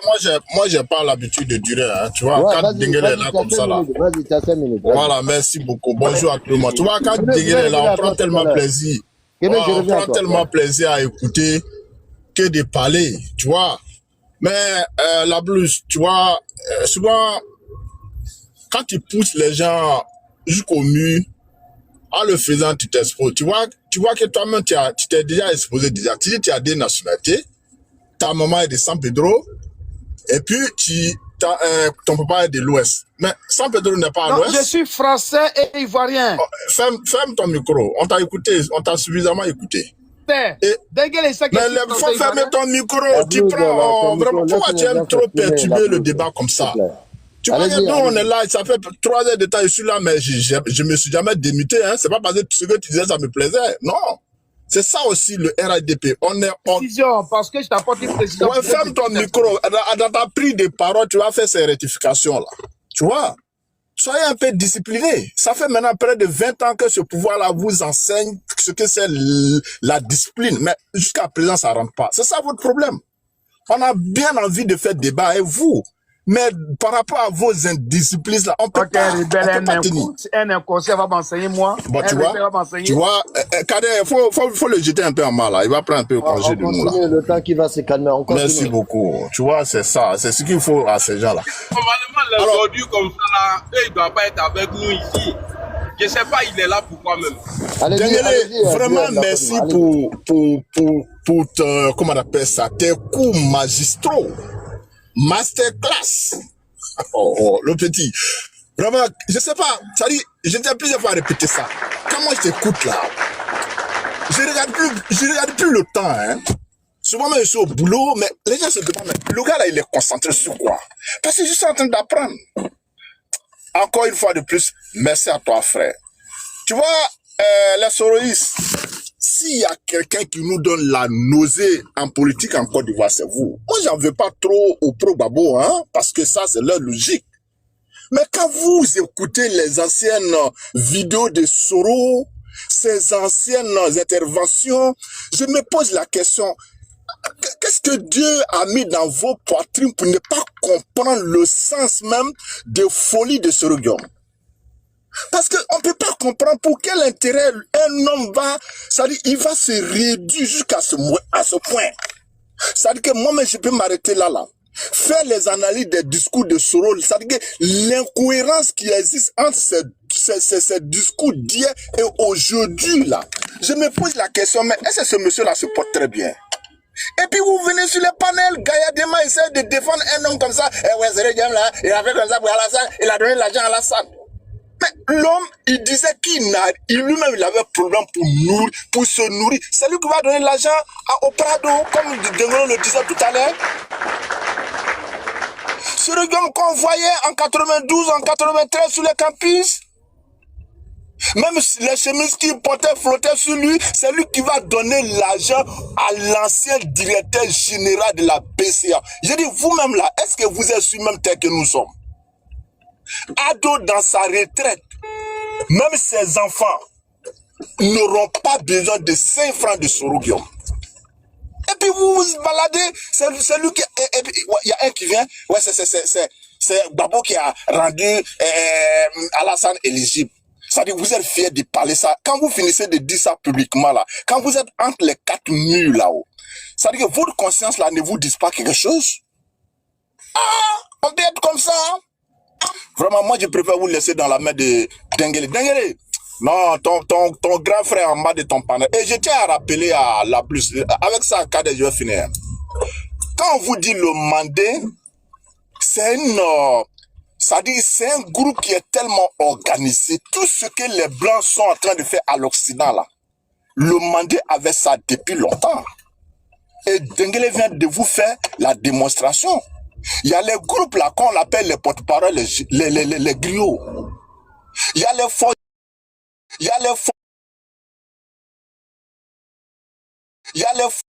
moi, j'ai pas l'habitude de durer, hein. Tu vois, quand Denguele est là comme ça, là.
Vas-y, tu as 5 minutes.
Voilà, merci beaucoup. Bonjour à tout le monde. Tu vois, quand Denguele est là, on prend tellement plaisir. On prend tellement plaisir à écouter que de parler, tu vois. Mais la blouse, tu vois, souvent, quand tu pousses les gens jusqu'au mur, en le faisant, tu t'exposes. Tu vois que toi-même, tu t'es déjà exposé déjà. Tu dis tu as des nationalités, ta maman est de San Pedro, et puis ton papa est de l'Ouest. Mais San Pedro n'est pas à l'Ouest.
Je suis français et ivoirien.
Oh, ferme ton micro. On t'a écouté, on t'a suffisamment écouté.
Mais il
faut fermer ton micro. Tu prends vraiment. Pourquoi tu aimes trop perturber le débat comme ça? Tu vois, nous, on est là, ça fait 3 heures de temps, je suis là, mais je me suis jamais démuté, hein. C'est pas parce que ce que tu disais, ça me plaisait. Non. C'est ça aussi, le RADP.
Parce que je t'apporte une précision.
Ouais, ferme ton micro. Dans ta prise de parole, tu vas faire ces rectifications-là. Tu vois? Soyez un peu discipliné. Ça fait maintenant près de 20 ans que ce pouvoir-là vous enseigne ce que c'est la discipline. Mais jusqu'à présent, ça rentre pas. C'est ça votre problème. On a bien envie de faire débat avec vous. Mais par rapport à vos indisciplines, là, on peut pas tenir.
Un inconscient va m'enseigner, moi.
Bon, tu vois, Kader, faut le jeter un peu en mal, là. Il va prendre un peu le congé de nous, là.
Le temps qui va se calmer.
Merci beaucoup. Tu vois, c'est ça. C'est ce qu'il faut à ces gens-là.
Normalement, les ordures comme ça, là, eux, ils ne doivent pas être avec nous ici. Je ne sais pas, il est là pourquoi même.
Vraiment, merci pour comment on appelle ça, tes cours magistraux. Masterclass. Le petit. Vraiment, je sais pas, ça dit, j'étais plusieurs fois à répéter ça. Quand moi je t'écoute là, je regarde plus le temps, hein. Souvent, je suis au boulot, mais les gens se demandent, mais le gars là, il est concentré sur quoi? Parce que je suis en train d'apprendre. Encore une fois de plus, merci à toi, frère. Tu vois, les soroïstes, s'il y a quelqu'un qui nous donne la nausée en politique en Côte d'Ivoire, c'est vous. Moi, j'en veux pas trop au pro-Babo, hein, parce que ça, c'est leur logique. Mais quand vous écoutez les anciennes vidéos de Soro, ces anciennes interventions, je me pose la question, qu'est-ce que Dieu a mis dans vos poitrines pour ne pas comprendre le sens même de folie de Soro Guillaume? Parce qu'on ne peut pas comprendre pour quel intérêt un homme va, c'est-à-dire il va se réduire jusqu'à ce point. C'est-à-dire que moi-même je peux m'arrêter là. Faire les analyses des discours de Soro, c'est-à-dire que l'incohérence qui existe entre ces discours d'hier et aujourd'hui là. Je me pose la question, mais est-ce que ce monsieur-là se porte très bien? Et puis vous venez sur les panels, gaillardement essaie de défendre un homme comme ça. Et ouais, c'est là, il a fait comme ça pour Alassane, il a donné l'argent à Alassane. Mais l'homme, il disait qu'il lui-même, il avait problème pour se nourrir. C'est lui qui va donner l'argent au Prado, comme Dengolo le disait tout à l'heure. Ce regard qu'on voyait en 92, en 93 sur les campus. Même les chemises qu'il portait flottaient sur lui, c'est lui qui va donner l'argent à l'ancien directeur général de la BCA. Je dis, vous-même là, est-ce que vous êtes sur le même terre que nous sommes? Ado dans sa retraite, même ses enfants n'auront pas besoin de 5 francs de Soro Guillaume. Et puis vous vous baladez, c'est lui qui... Et puis il y a un qui vient, ouais, c'est Babo qui a rendu Alassane éligible. Ça dit, vous êtes fiers de parler ça. Quand vous finissez de dire ça publiquement là, quand vous êtes entre les quatre murs là-haut, ça dit que votre conscience là ne vous dit pas quelque chose. On peut être comme ça. Vraiment, moi, je préfère vous laisser dans la main de Denguele. Denguele, non, ton grand frère en bas de ton panel. Et je tiens à rappeler à la plus. Avec ça, Kader, je vais finir. Quand on vous dit le Mandé, c'est une... ça dit, c'est un groupe qui est tellement organisé. Tout ce que les Blancs sont en train de faire à l'Occident, là, le Mandé avait ça depuis longtemps. Et Denguele vient de vous faire la démonstration. Il y a les groupes là qu'on appelle les porte-parole, les griots. Il y a les forces. Il y a les forces. Il y a les forces.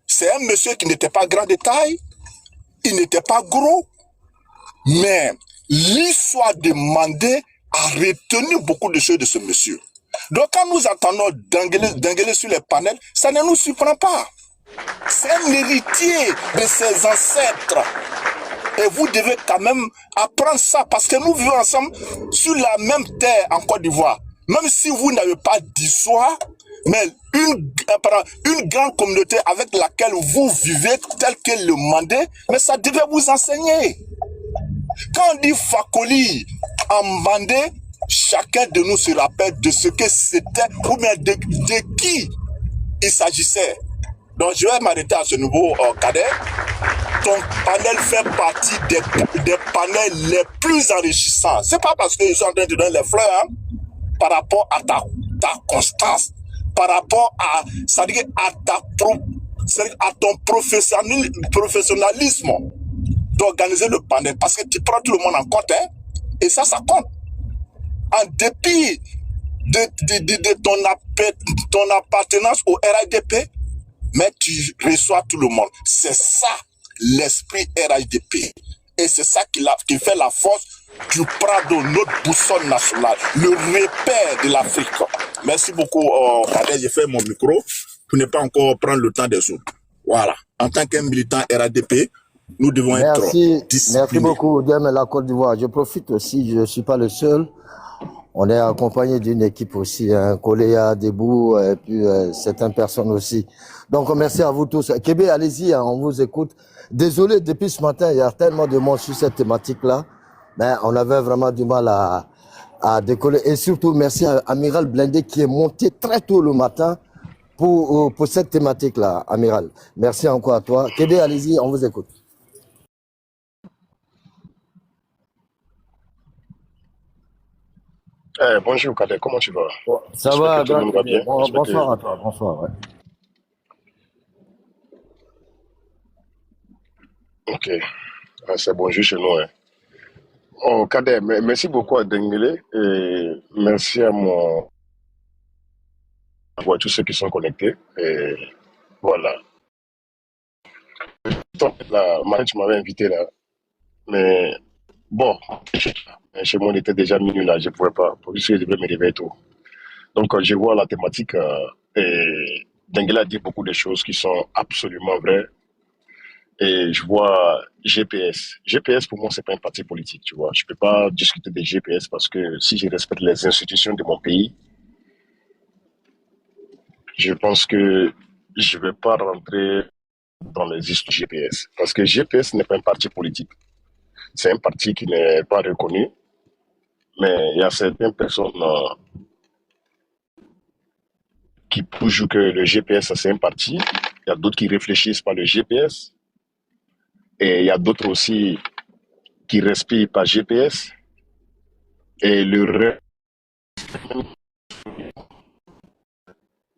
C'est un monsieur qui n'était pas grand de taille. Il n'était pas gros. Mais l'histoire de Mandé a retenu beaucoup de choses de ce monsieur. Donc quand nous entendons Denguele sur les panels, ça ne nous surprend pas. C'est un héritier de ses ancêtres. Et vous devez quand même apprendre ça parce que nous vivons ensemble sur la même terre en Côte d'Ivoire. Même si vous n'avez pas d'histoire, mais une grande communauté avec laquelle vous vivez tel que le Mandé, mais ça devait vous enseigner. Quand on dit Fakoli en Mandé, chacun de nous se rappelle de ce que c'était ou bien de qui il s'agissait. Donc je vais m'arrêter à ce niveau, Kader. Ton panel fait partie des panels les plus enrichissants. C'est pas parce qu'ils sont en train de donner les fleurs, hein, par rapport à ta constance, par rapport à, c'est-à-dire à ton professionnalisme d'organiser le panel. Parce que tu prends tout le monde en compte, hein, et ça compte. En dépit de ton appartenance au RHDP, mais tu reçois tout le monde. C'est ça l'esprit RHDP. Et c'est ça qui fait la force du Prado, notre boussole nationale, le repère de l'Afrique. Merci beaucoup, Kader. J'ai fait mon micro pour ne pas encore prendre le temps des autres. Voilà. En tant qu'un militant RHDP, nous devons être disciplinés.
Merci beaucoup, Diem et la Côte d'Ivoire. Je profite aussi, je ne suis pas le seul. On est accompagné d'une équipe aussi, hein, Koléa, Debout, et puis certaines personnes aussi. Donc, merci à vous tous. Kébé, allez-y, hein, on vous écoute. Désolé, depuis ce matin, il y a tellement de monde sur cette thématique-là. Mais on avait vraiment du mal à décoller. Et surtout, merci à Amiral Blindé qui est monté très tôt le matin pour cette thématique-là, Amiral. Merci encore à toi. Kébé, allez-y, on vous écoute.
Bonjour Kader, comment tu vas?
Ça va, tout le monde va bien. Bonsoir à toi, bonsoir. Ouais.
Ok, c'est bonjour chez nous. Hein. Oh Kader, merci beaucoup à Denguele et merci à tous ceux qui sont connectés. Et voilà. Là, tu m'avais invité là, mais bon, chez moi on était déjà minuit là, je ne pouvais pas, parce que je devais me réveiller tôt. Donc, je vois la thématique et Denguele a dit beaucoup de choses qui sont absolument vraies. Et je vois GPS. GPS, pour moi, c'est pas un parti politique, tu vois. Je peux pas discuter de GPS parce que si je respecte les institutions de mon pays, je pense que je vais pas rentrer dans les histoires GPS. Parce que GPS n'est pas un parti politique. C'est un parti qui n'est pas reconnu. Mais il y a certaines personnes qui prouvent que le GPS, c'est un parti. Il y a d'autres qui réfléchissent par le GPS. Et il y a d'autres aussi qui respirent par GPS. Et le reste,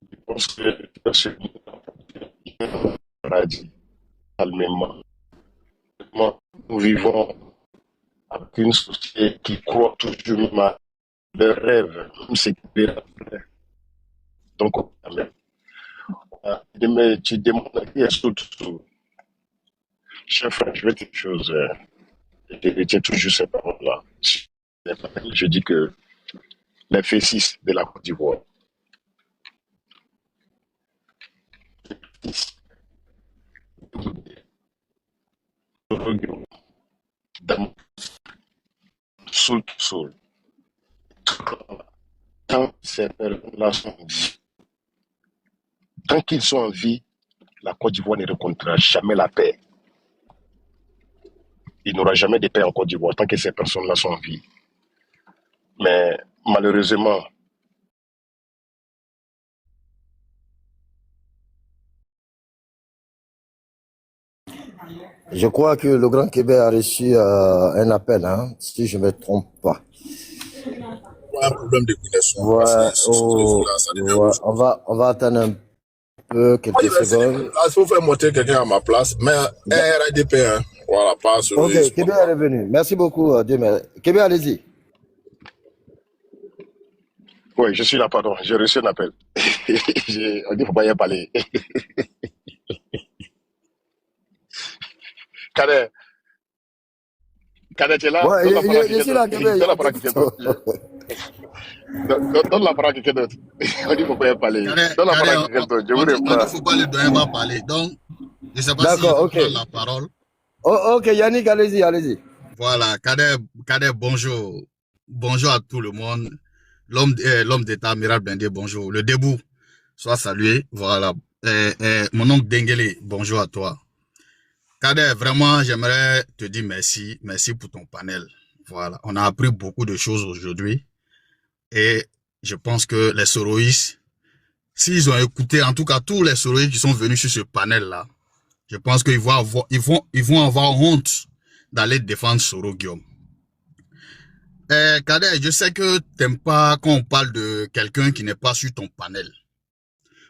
je pense que calmement. Nous vivons avec une société qui croit toujours à le rêve, même ce qui est après. Donc, tu demandes à qui est surtout. Cher frère, je vais te dire une chose. Je retiens toujours ces paroles-là. Je dis que les F6 de la Côte d'Ivoire, saoule, tu saoules. Tant ces personnes-là sont en vie, tant qu'ils sont en vie, la Côte d'Ivoire ne rencontrera jamais la paix. Il n'y aura jamais de paix en Côte d'Ivoire tant que ces personnes-là sont en vie. Mais malheureusement,
je crois que le Grand Québec a reçu un appel, hein, si je ne me trompe pas.
Un problème de connexion.
Ouais, on va attendre un peu, quelques secondes.
Il faut faire monter quelqu'un à ma place, mais RADP, hein. Voilà, pas sur
Ok, Québec est revenu. Merci beaucoup, Dieu merci. Québec, allez-y.
oui, je suis là, pardon. J'ai reçu un appel. On dit qu'il ne faut pas y parler. Cadet, tu es là?
Ouais, je suis là, Québec.
Donne la parole à quelqu'un d'autre. Donne la parole à quelqu'un d'autre. On dit qu'il ne faut pas y parler. Donne la parole à quelqu'un d'autre. Je vous réponds.
Il ne faut pas le donner, on va parler. Donc, je ne sais pas si je prends la parole.
Oh, ok, Yannick, allez-y.
Voilà, Kader, bonjour. Bonjour à tout le monde. L'homme d'État, Amiral Blindé, bonjour. Le debout, sois salué. Voilà. Mon oncle Dengele, bonjour à toi. Kader, vraiment, j'aimerais te dire merci. Merci pour ton panel. Voilà. On a appris beaucoup de choses aujourd'hui. Et je pense que les soroïstes, s'ils ont écouté, en tout cas, tous les soroïstes qui sont venus sur ce panel-là, je pense qu'ils vont avoir honte d'aller défendre Soro Guillaume. Kader, je sais que t'aimes pas quand on parle de quelqu'un qui n'est pas sur ton panel.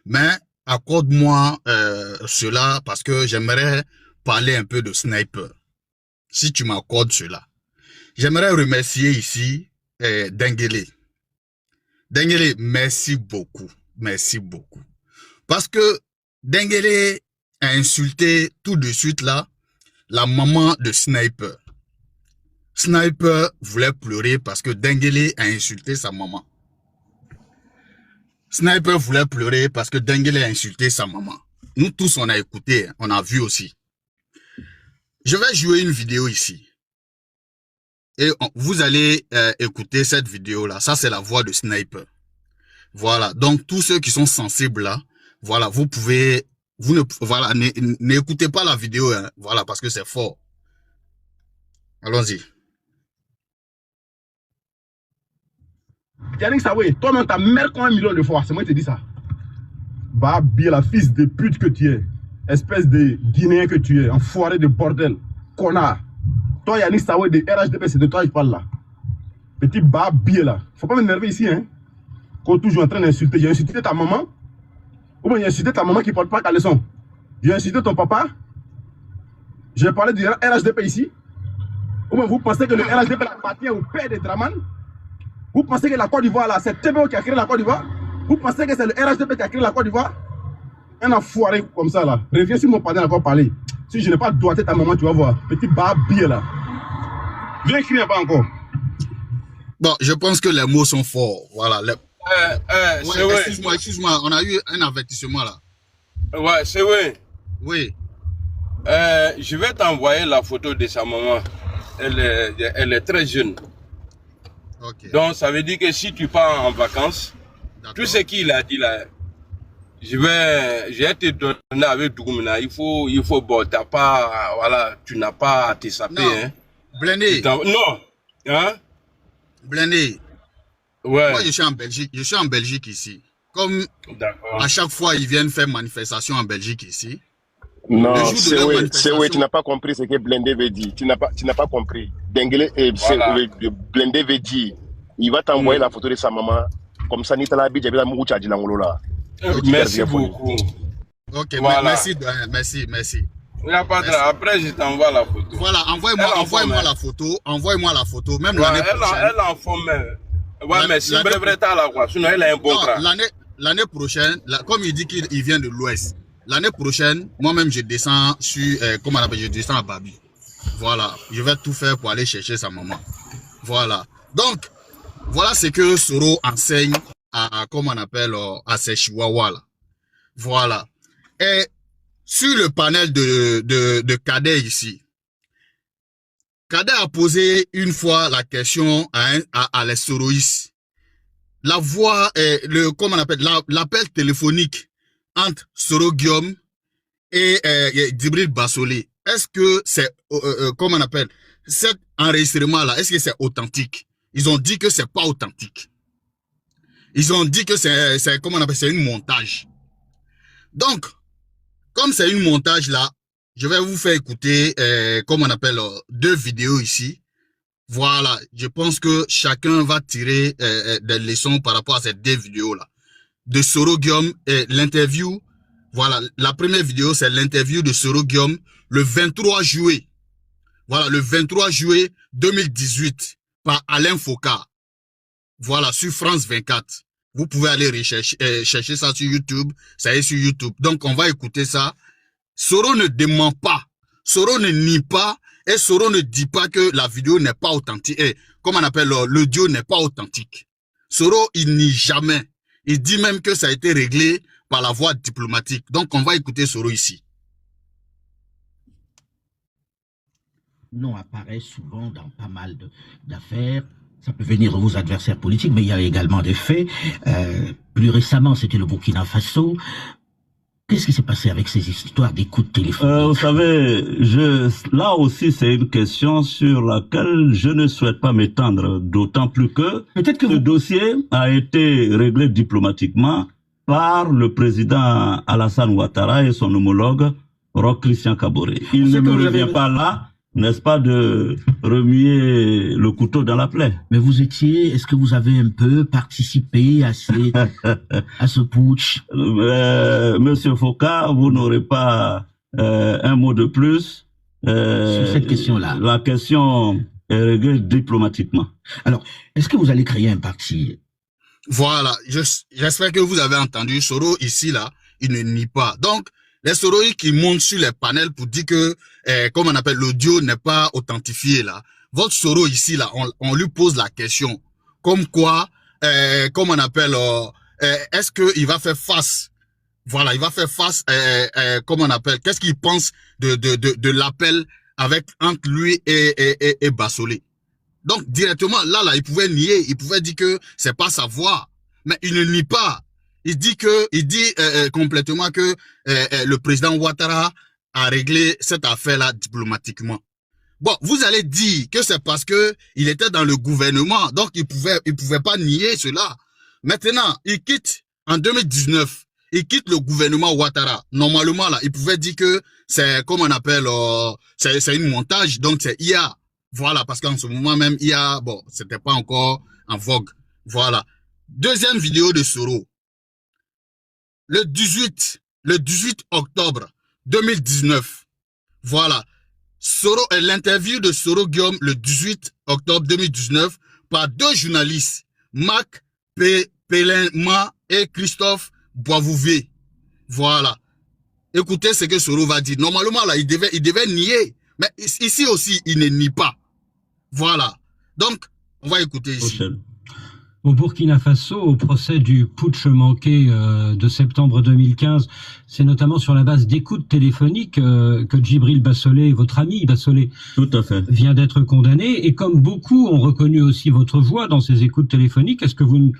Mais accorde-moi cela parce que j'aimerais parler un peu de Sniper. Si tu m'accordes cela. J'aimerais remercier ici Dengele. Dengele, merci beaucoup. Merci beaucoup. Parce que Dengele a insulté tout de suite là la maman de Sniper. Sniper voulait pleurer parce que Dengele a insulté sa maman. Sniper voulait pleurer parce que Dengele a insulté sa maman. Nous tous, on a écouté, on a vu aussi. Je vais jouer une vidéo ici. Et vous allez écouter cette vidéo-là. Ça, c'est la voix de Sniper. Voilà. Donc, tous ceux qui sont sensibles là, voilà, vous pouvez... Voilà, n'écoutez pas la vidéo, hein, voilà, parce que c'est fort. Allons-y.
Yannick Sawé, toi-même, ta mère comme 1 million de fois, c'est moi qui te dis ça. Bah, bien la fils de pute que tu es, espèce de Guinéen que tu es, enfoiré de bordel, connard. Toi, Yannick Sawé de RHDP, c'est de toi que je parle là. Petit bah, bien là. Faut pas m'énerver ici, hein. Quand toujours en train d'insulter, j'ai insulté ta maman. Ou bien j'ai insulté ta maman qui ne porte pas ta leçon. J'ai insulté ton papa. J'ai parlé du RHDP ici. Ou bien vous pensez que le RHDP appartient au père de Draman? Vous pensez que la Côte d'Ivoire là, c'est TBO qui a créé la Côte d'Ivoire? Vous pensez que c'est le RHDP qui a créé la Côte d'Ivoire? Un enfoiré comme ça là. Reviens sur mon panel encore parler. Si je n'ai pas doigté ta maman, tu vas voir. Petit barbier là. Viens crier pas encore.
Bon, je pense que les mots sont forts. Voilà.
Ouais,
excuse-moi, on a eu un avertissement là.
Ouais, c'est vrai.
Oui.
Je vais t'envoyer la photo de sa maman. Elle est très jeune.
Okay.
Donc, ça veut dire que si tu pars en vacances, tout ce qu'il a dit là, je vais te donner avec Dougoumina. Il faut, bon, t'as pas, voilà, tu n'as pas à te saper, hein.
Blindé.
Non. Hein?
Blindé.
Ouais.
Moi, je suis en Belgique ici. Comme à chaque fois, ils viennent faire manifestation en Belgique ici.
Non, c'est oui, tu n'as pas compris ce que Blindé veut dire. Tu n'as pas compris. Dengele et Blindé veut dire, il va t'envoyer la photo de sa maman. Comme ça, Nitala Bidjabila Moucha Djilangolola.
Merci beaucoup.
Ok, voilà. Merci.
Après, je t'envoie la photo.
Voilà, envoie-moi la photo. Envoie-moi la photo. Même l'année prochaine.
Elle en forme. Ouais, mais si vrai là, quoi. Sinon, elle a un bon crâne.
L'année prochaine, comme il dit qu'il vient de l'Ouest, l'année prochaine, moi-même, je descends sur, je descends à Babi. Voilà. Je vais tout faire pour aller chercher sa maman. Voilà. Donc, voilà ce que Soro enseigne à ses chihuahuas, là. Voilà. Et sur le panel de Kader ici, Kader a posé une fois la question à les Soroïs. La voix, comment on appelle, l'appel téléphonique entre Soro Guillaume et Djibril Bassolé. Est-ce que c'est, comment on appelle, cet enregistrement-là, est-ce que c'est authentique? Ils ont dit que c'est pas authentique. Ils ont dit que c'est comment on appelle, c'est une montage. Donc, comme c'est une montage là, je vais vous faire écouter, comment on appelle, 2 vidéos ici. Voilà, je pense que chacun va tirer des leçons par rapport à ces 2 vidéos là. De Soro Guillaume et l'interview. Voilà, la première vidéo, c'est l'interview de Soro Guillaume le 23 juillet. Voilà, le 23 juillet 2018 par Alain Foucault. Voilà, sur France 24. Vous pouvez aller rechercher, chercher ça sur YouTube. Ça est sur YouTube. Donc, on va écouter ça. Soro ne dément pas. Soro ne nie pas. Et Soro ne dit pas que la vidéo n'est pas authentique. Et, comme on appelle, l'audio n'est pas authentique. Soro, il nie jamais. Il dit même que ça a été réglé par la voie diplomatique. Donc, on va écouter Soro ici.
Nom apparaît souvent dans pas mal d'affaires. Ça peut venir de vos adversaires politiques, mais il y a également des faits. Plus récemment, c'était le Burkina Faso. Qu'est-ce qui s'est passé avec ces histoires d'écoute téléphonique?
Vous savez, là aussi, c'est une question sur laquelle je ne souhaite pas m'étendre, d'autant plus que ce dossier a été réglé diplomatiquement par le président Alassane Ouattara et son homologue Roch Christian Kaboré. Il ne me revient pas là, n'est-ce pas, de remuer le couteau dans la plaie.
Mais est-ce que vous avez un peu participé à ce putsch?
Monsieur Foucault, vous n'aurez pas un mot de plus
sur cette question-là.
La question est réglée diplomatiquement.
Alors, est-ce que vous allez créer un parti?
Voilà, j'espère que vous avez entendu. Soro ici, là, il ne nie pas. Donc, les Soroïs qui montent sur les panels pour dire que, comme on appelle, l'audio n'est pas authentifié là. Votre Soro ici là, on lui pose la question. Comme quoi, comme on appelle, est-ce qu'il va faire face? Voilà, il va faire face, comme on appelle, qu'est-ce qu'il pense de l'appel entre lui et Bassolé? Donc, directement, là, il pouvait nier, il pouvait dire que c'est pas sa voix. Mais il ne nie pas. Il dit complètement que le président Ouattara a réglé cette affaire-là diplomatiquement. Bon, vous allez dire que c'est parce que il était dans le gouvernement, donc il pouvait pas nier cela. Maintenant, il quitte en 2019, il quitte le gouvernement Ouattara. Normalement là, il pouvait dire que c'est comme on appelle, c'est une montage, donc c'est IA. Voilà, parce qu'en ce moment même IA, bon, c'était pas encore en vogue. Voilà. Deuxième vidéo de Soro. Le 18 octobre 2019, voilà, l'interview de Soro Guillaume le 18 octobre 2019 par 2 journalistes, Marc Pelema et Christophe Boisvouvet. Voilà. Écoutez ce que Soro va dire. Normalement, là, il devait nier. Mais ici aussi, il ne nie pas. Voilà. Donc, on va écouter ici.
Au Burkina Faso, au procès du putsch manqué de septembre 2015, c'est notamment sur la base d'écoutes téléphoniques que Djibril Bassolé, votre ami Bassolé,
tout à fait,
vient d'être condamné. Et comme beaucoup ont reconnu aussi votre voix dans ces écoutes téléphoniques, est-ce que vous ne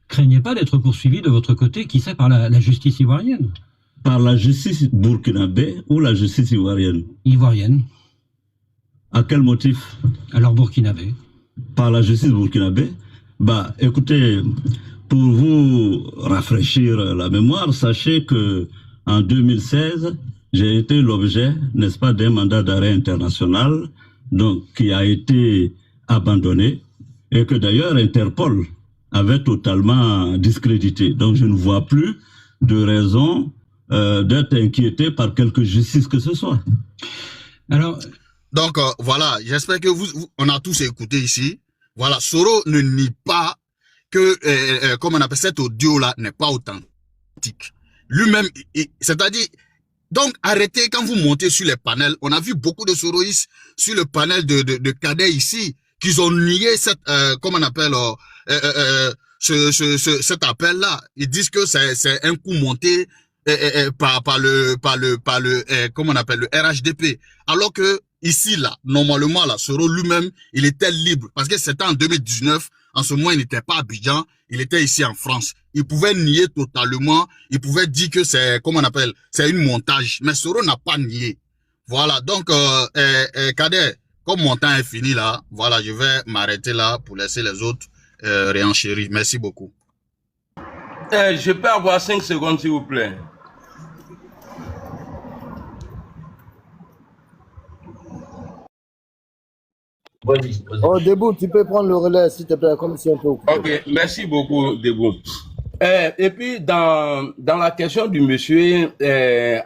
craignez pas d'être poursuivi de votre côté, qui sait, par la justice ivoirienne?
Par la justice burkinabé ou la justice ivoirienne?
Ivoirienne.
À quel motif?
Alors burkinabé.
Par la justice burkinabé? Bah, écoutez, pour vous rafraîchir la mémoire, sachez que en 2016, j'ai été l'objet, n'est-ce pas, d'un mandat d'arrêt international, donc qui a été abandonné et que d'ailleurs Interpol avait totalement discrédité. Donc je ne vois plus de raison d'être inquiété par quelque justice que ce soit.
Alors,
donc voilà, j'espère que on a tous écouté ici. Voilà, Soro ne nie pas que, comme on appelle cet audio-là, n'est pas authentique. Lui-même, c'est-à-dire, donc arrêtez quand vous montez sur les panels. On a vu beaucoup de Soroïstes sur le panel de Kader ici, qu'ils ont nié cette, comment on appelle, cet appel-là. Ils disent que c'est un coup monté par le comment on appelle, le RHDP. Alors que ici, là, normalement, là, Soro lui-même, il était libre. Parce que c'était en 2019. En ce moment, il n'était pas à Abidjan. Il était ici en France. Il pouvait nier totalement. Il pouvait dire que c'est, comment on appelle, c'est une montage. Mais Soro n'a pas nié. Voilà. Donc, Kader, comme mon temps est fini là, voilà, je vais m'arrêter là pour laisser les autres réenchérir. Merci beaucoup.
Je peux avoir 5 secondes, s'il vous plaît.
Oh, Debout, tu peux prendre le relais, s'il te plaît, comme si on peut.
Ok, merci beaucoup, Debout. Et puis, dans la question du monsieur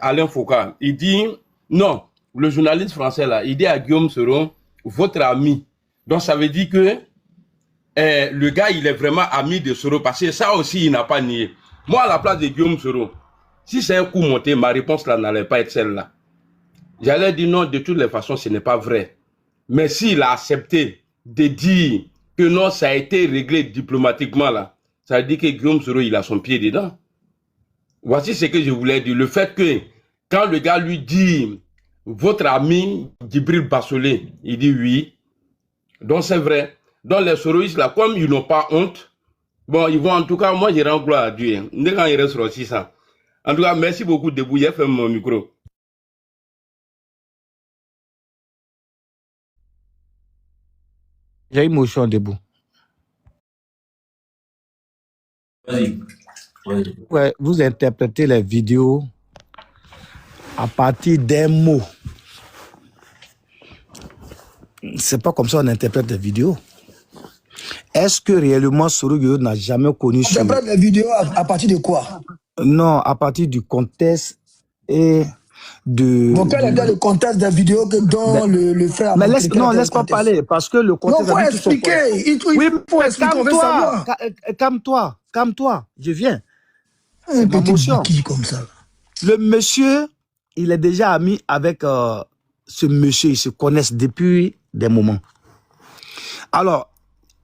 Alain Foucault, il dit, non, le journaliste français là, il dit à Guillaume Soro, votre ami. Donc, ça veut dire que le gars, il est vraiment ami de Soro, parce que ça aussi, il n'a pas nié. Moi, à la place de Guillaume Soro, si c'est un coup monté, ma réponse là n'allait pas être celle-là. J'allais dire non, de toutes les façons, ce n'est pas vrai. Mais s'il a accepté de dire que non, ça a été réglé diplomatiquement là, ça veut dire que Guillaume Soro, il a son pied dedans. Voici ce que je voulais dire. Le fait que quand le gars lui dit, votre ami Djibril Bassolé, il dit oui. Donc c'est vrai. Donc les Soroïstes là, comme ils n'ont pas honte, bon, ils vont en tout cas, moi je rends gloire à Dieu. Quand il reste aussi ça. En tout cas, merci beaucoup de Bouillet, fait mon micro.
J'ai émotion debout. Ouais, vous interprétez les vidéos à partir d'un mot. C'est pas comme ça on interprète les vidéos. Est-ce que réellement Soro Gueye n'a jamais connu...
On interprète les vidéos à partir de quoi?
Non, à partir du contexte et de...
Bon, quel était le contexte des vidéos dont le frère a
mais
montré?
non, laisse pas parler, parce que le contexte...
Non, il faut expliquer. Il faut expliquer, on veut savoir.
Calme-toi, je viens.
Un petit bouquille comme ça.
Le monsieur, il est déjà ami avec ce monsieur, ils se connaissent depuis des moments. Alors,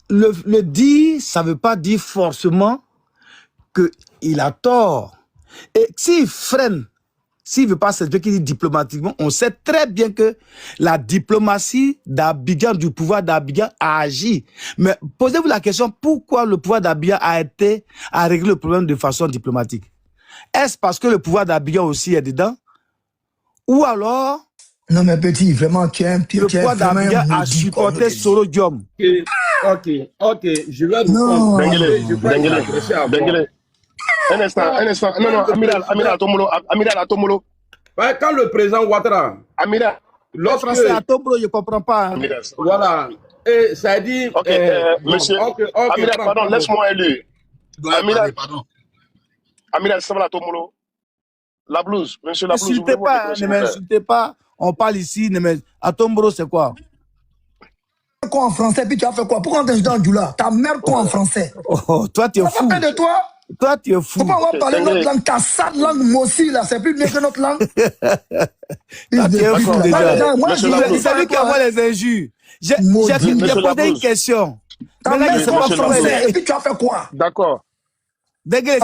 le dire, ça ne veut pas dire forcément qu'il a tort. Et s'il freine, s'il ne veut pas s'expliquer diplomatiquement, on sait très bien que la diplomatie d'Abidjan, du pouvoir d'Abidjan, a agi. Mais posez-vous la question, pourquoi le pouvoir d'Abidjan a réglé le problème de façon diplomatique? Est-ce parce que le pouvoir d'Abidjan aussi est dedans? Ou alors...
Non mais petit, vraiment,
le pouvoir d'Abidjan a supporté Soro Diom.
Ok, je vais
non.
Denguele. Un instant. Non, Amiral Atomolo.
Ouais, quand le président Ouattara...
Amiral.
Lorsque c'est Atomolo, je ne comprends pas. Hein.
Voilà. Et ça dit...
Ok, monsieur. Amiral, pardon, laisse-moi élire. Amiral, ça va Atomolo. La blouse, monsieur la blouse.
Ne m'insultez pas. On parle ici, Atombro, c'est quoi?
Quoi en français, puis tu as fait quoi? Pourquoi on t'insulte en Djoula? Ta mère quoi en français?
Oh, toi, tu es fou.
De toi?
Toi, tu es fou.
Pourquoi on va parler notre langue? Ta sale langue, moi aussi, là, c'est plus bien que notre langue.
Tu es fou déjà. C'est lui qui envoie les injures. J'ai posé une question.
Ta mère quoi en français, et puis tu as fait quoi?
D'accord.
Denguele,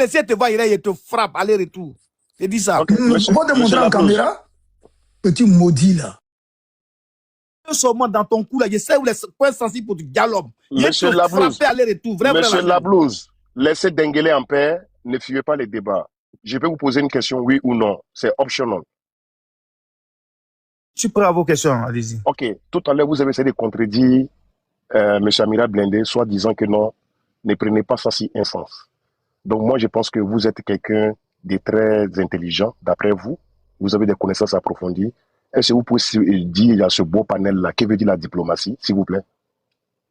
si elle te voit, il te frappe, aller-retour. C'est dit ça.
On va te montrer en caméra. Petit maudit, là.
Seulement dans ton cou, là, je sais où les points sensibles pour du galop.
Monsieur Lablouse, laissez Denguele en paix, ne fuyez pas les débats. Je peux vous poser une question, oui ou non. C'est optional.
Tu prends vos questions, allez-y.
Ok, tout à l'heure, vous avez essayé de contredire M. Amiral Blindé, soit disant que non, ne prenez pas ça si instance. Donc moi, je pense que vous êtes quelqu'un de très intelligent, d'après vous. Vous avez des connaissances approfondies. Est-ce que vous pouvez dire à ce beau panel-là, que veut dire la diplomatie, s'il vous plaît?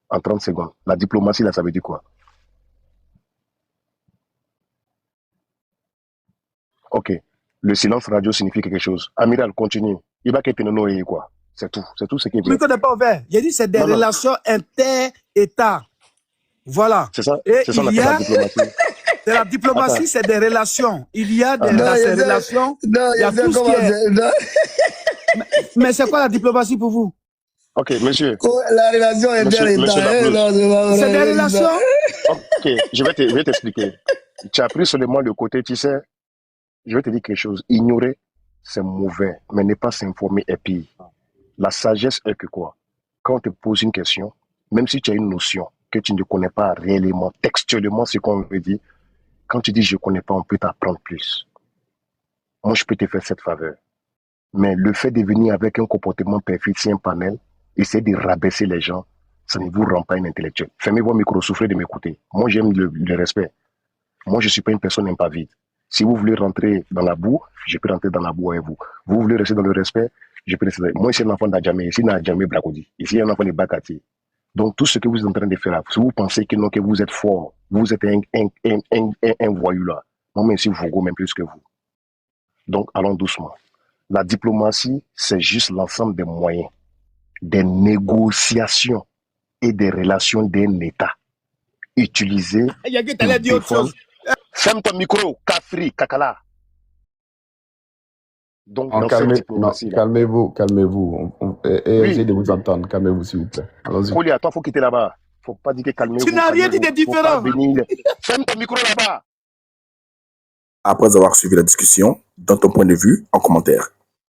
En 30 secondes. La diplomatie, là, ça veut dire quoi? Ok. Le silence radio signifie quelque chose. Amiral, continue. Il va quitter nos et quoi? C'est tout. C'est tout ce qui est bien.
Le micro n'est pas ouvert. J'ai dit c'est des relations inter-États. Voilà.
C'est ça, c'est ça la diplomatie.
C'est la diplomatie, c'est des relations. Il y a des relations.
Non, il y a tout ce qui est...
Mais c'est quoi la diplomatie pour vous?
Ok, monsieur.
La relation inter-États.
C'est des relations.
Ok, je vais t'expliquer. Tu as pris seulement le côté, tu sais, je vais te dire quelque chose. Ignorer, c'est mauvais, mais ne pas s'informer est pire. La sagesse est que quoi? Quand on te pose une question, même si tu as une notion que tu ne connais pas réellement, textuellement ce qu'on veut dire, quand tu dis je ne connais pas, on peut t'apprendre plus. Moi, je peux te faire cette faveur. Mais le fait de venir avec un comportement perfide, c'est un panel, essayer de rabaisser les gens, ça ne vous rend pas un intellectuel. Fermez vos micros, souffrez de m'écouter. Moi, j'aime le respect. Moi, je ne suis pas une personne impavide. Si vous voulez rentrer dans la boue, je peux rentrer dans la boue avec vous. Vous voulez rester dans le respect, je peux rester. Moi, je suis un enfant d'Adjamé. Ici, Nadjamé Brakodi. Ici, un enfant de Bakati. Donc, tout ce que vous êtes en train de faire là, si vous pensez que, non, que vous êtes fort, vous êtes un voyou là. Moi, même si vous même plus que vous. Donc, allons doucement. La diplomatie, c'est juste l'ensemble des moyens, des négociations et des relations d'un État utilisés. Ferme ton micro, Kafri, Kakala. Donc,
calmez-vous. Essayez de vous entendre. Calmez-vous, s'il vous plaît.
Allons-y. Toi, il faut quitter là-bas. Il ne faut pas dire que calmez-vous.
Tu n'as rien dit de différent.
Ferme ton micro là-bas.
Après avoir suivi la discussion, donne ton point de vue en commentaire.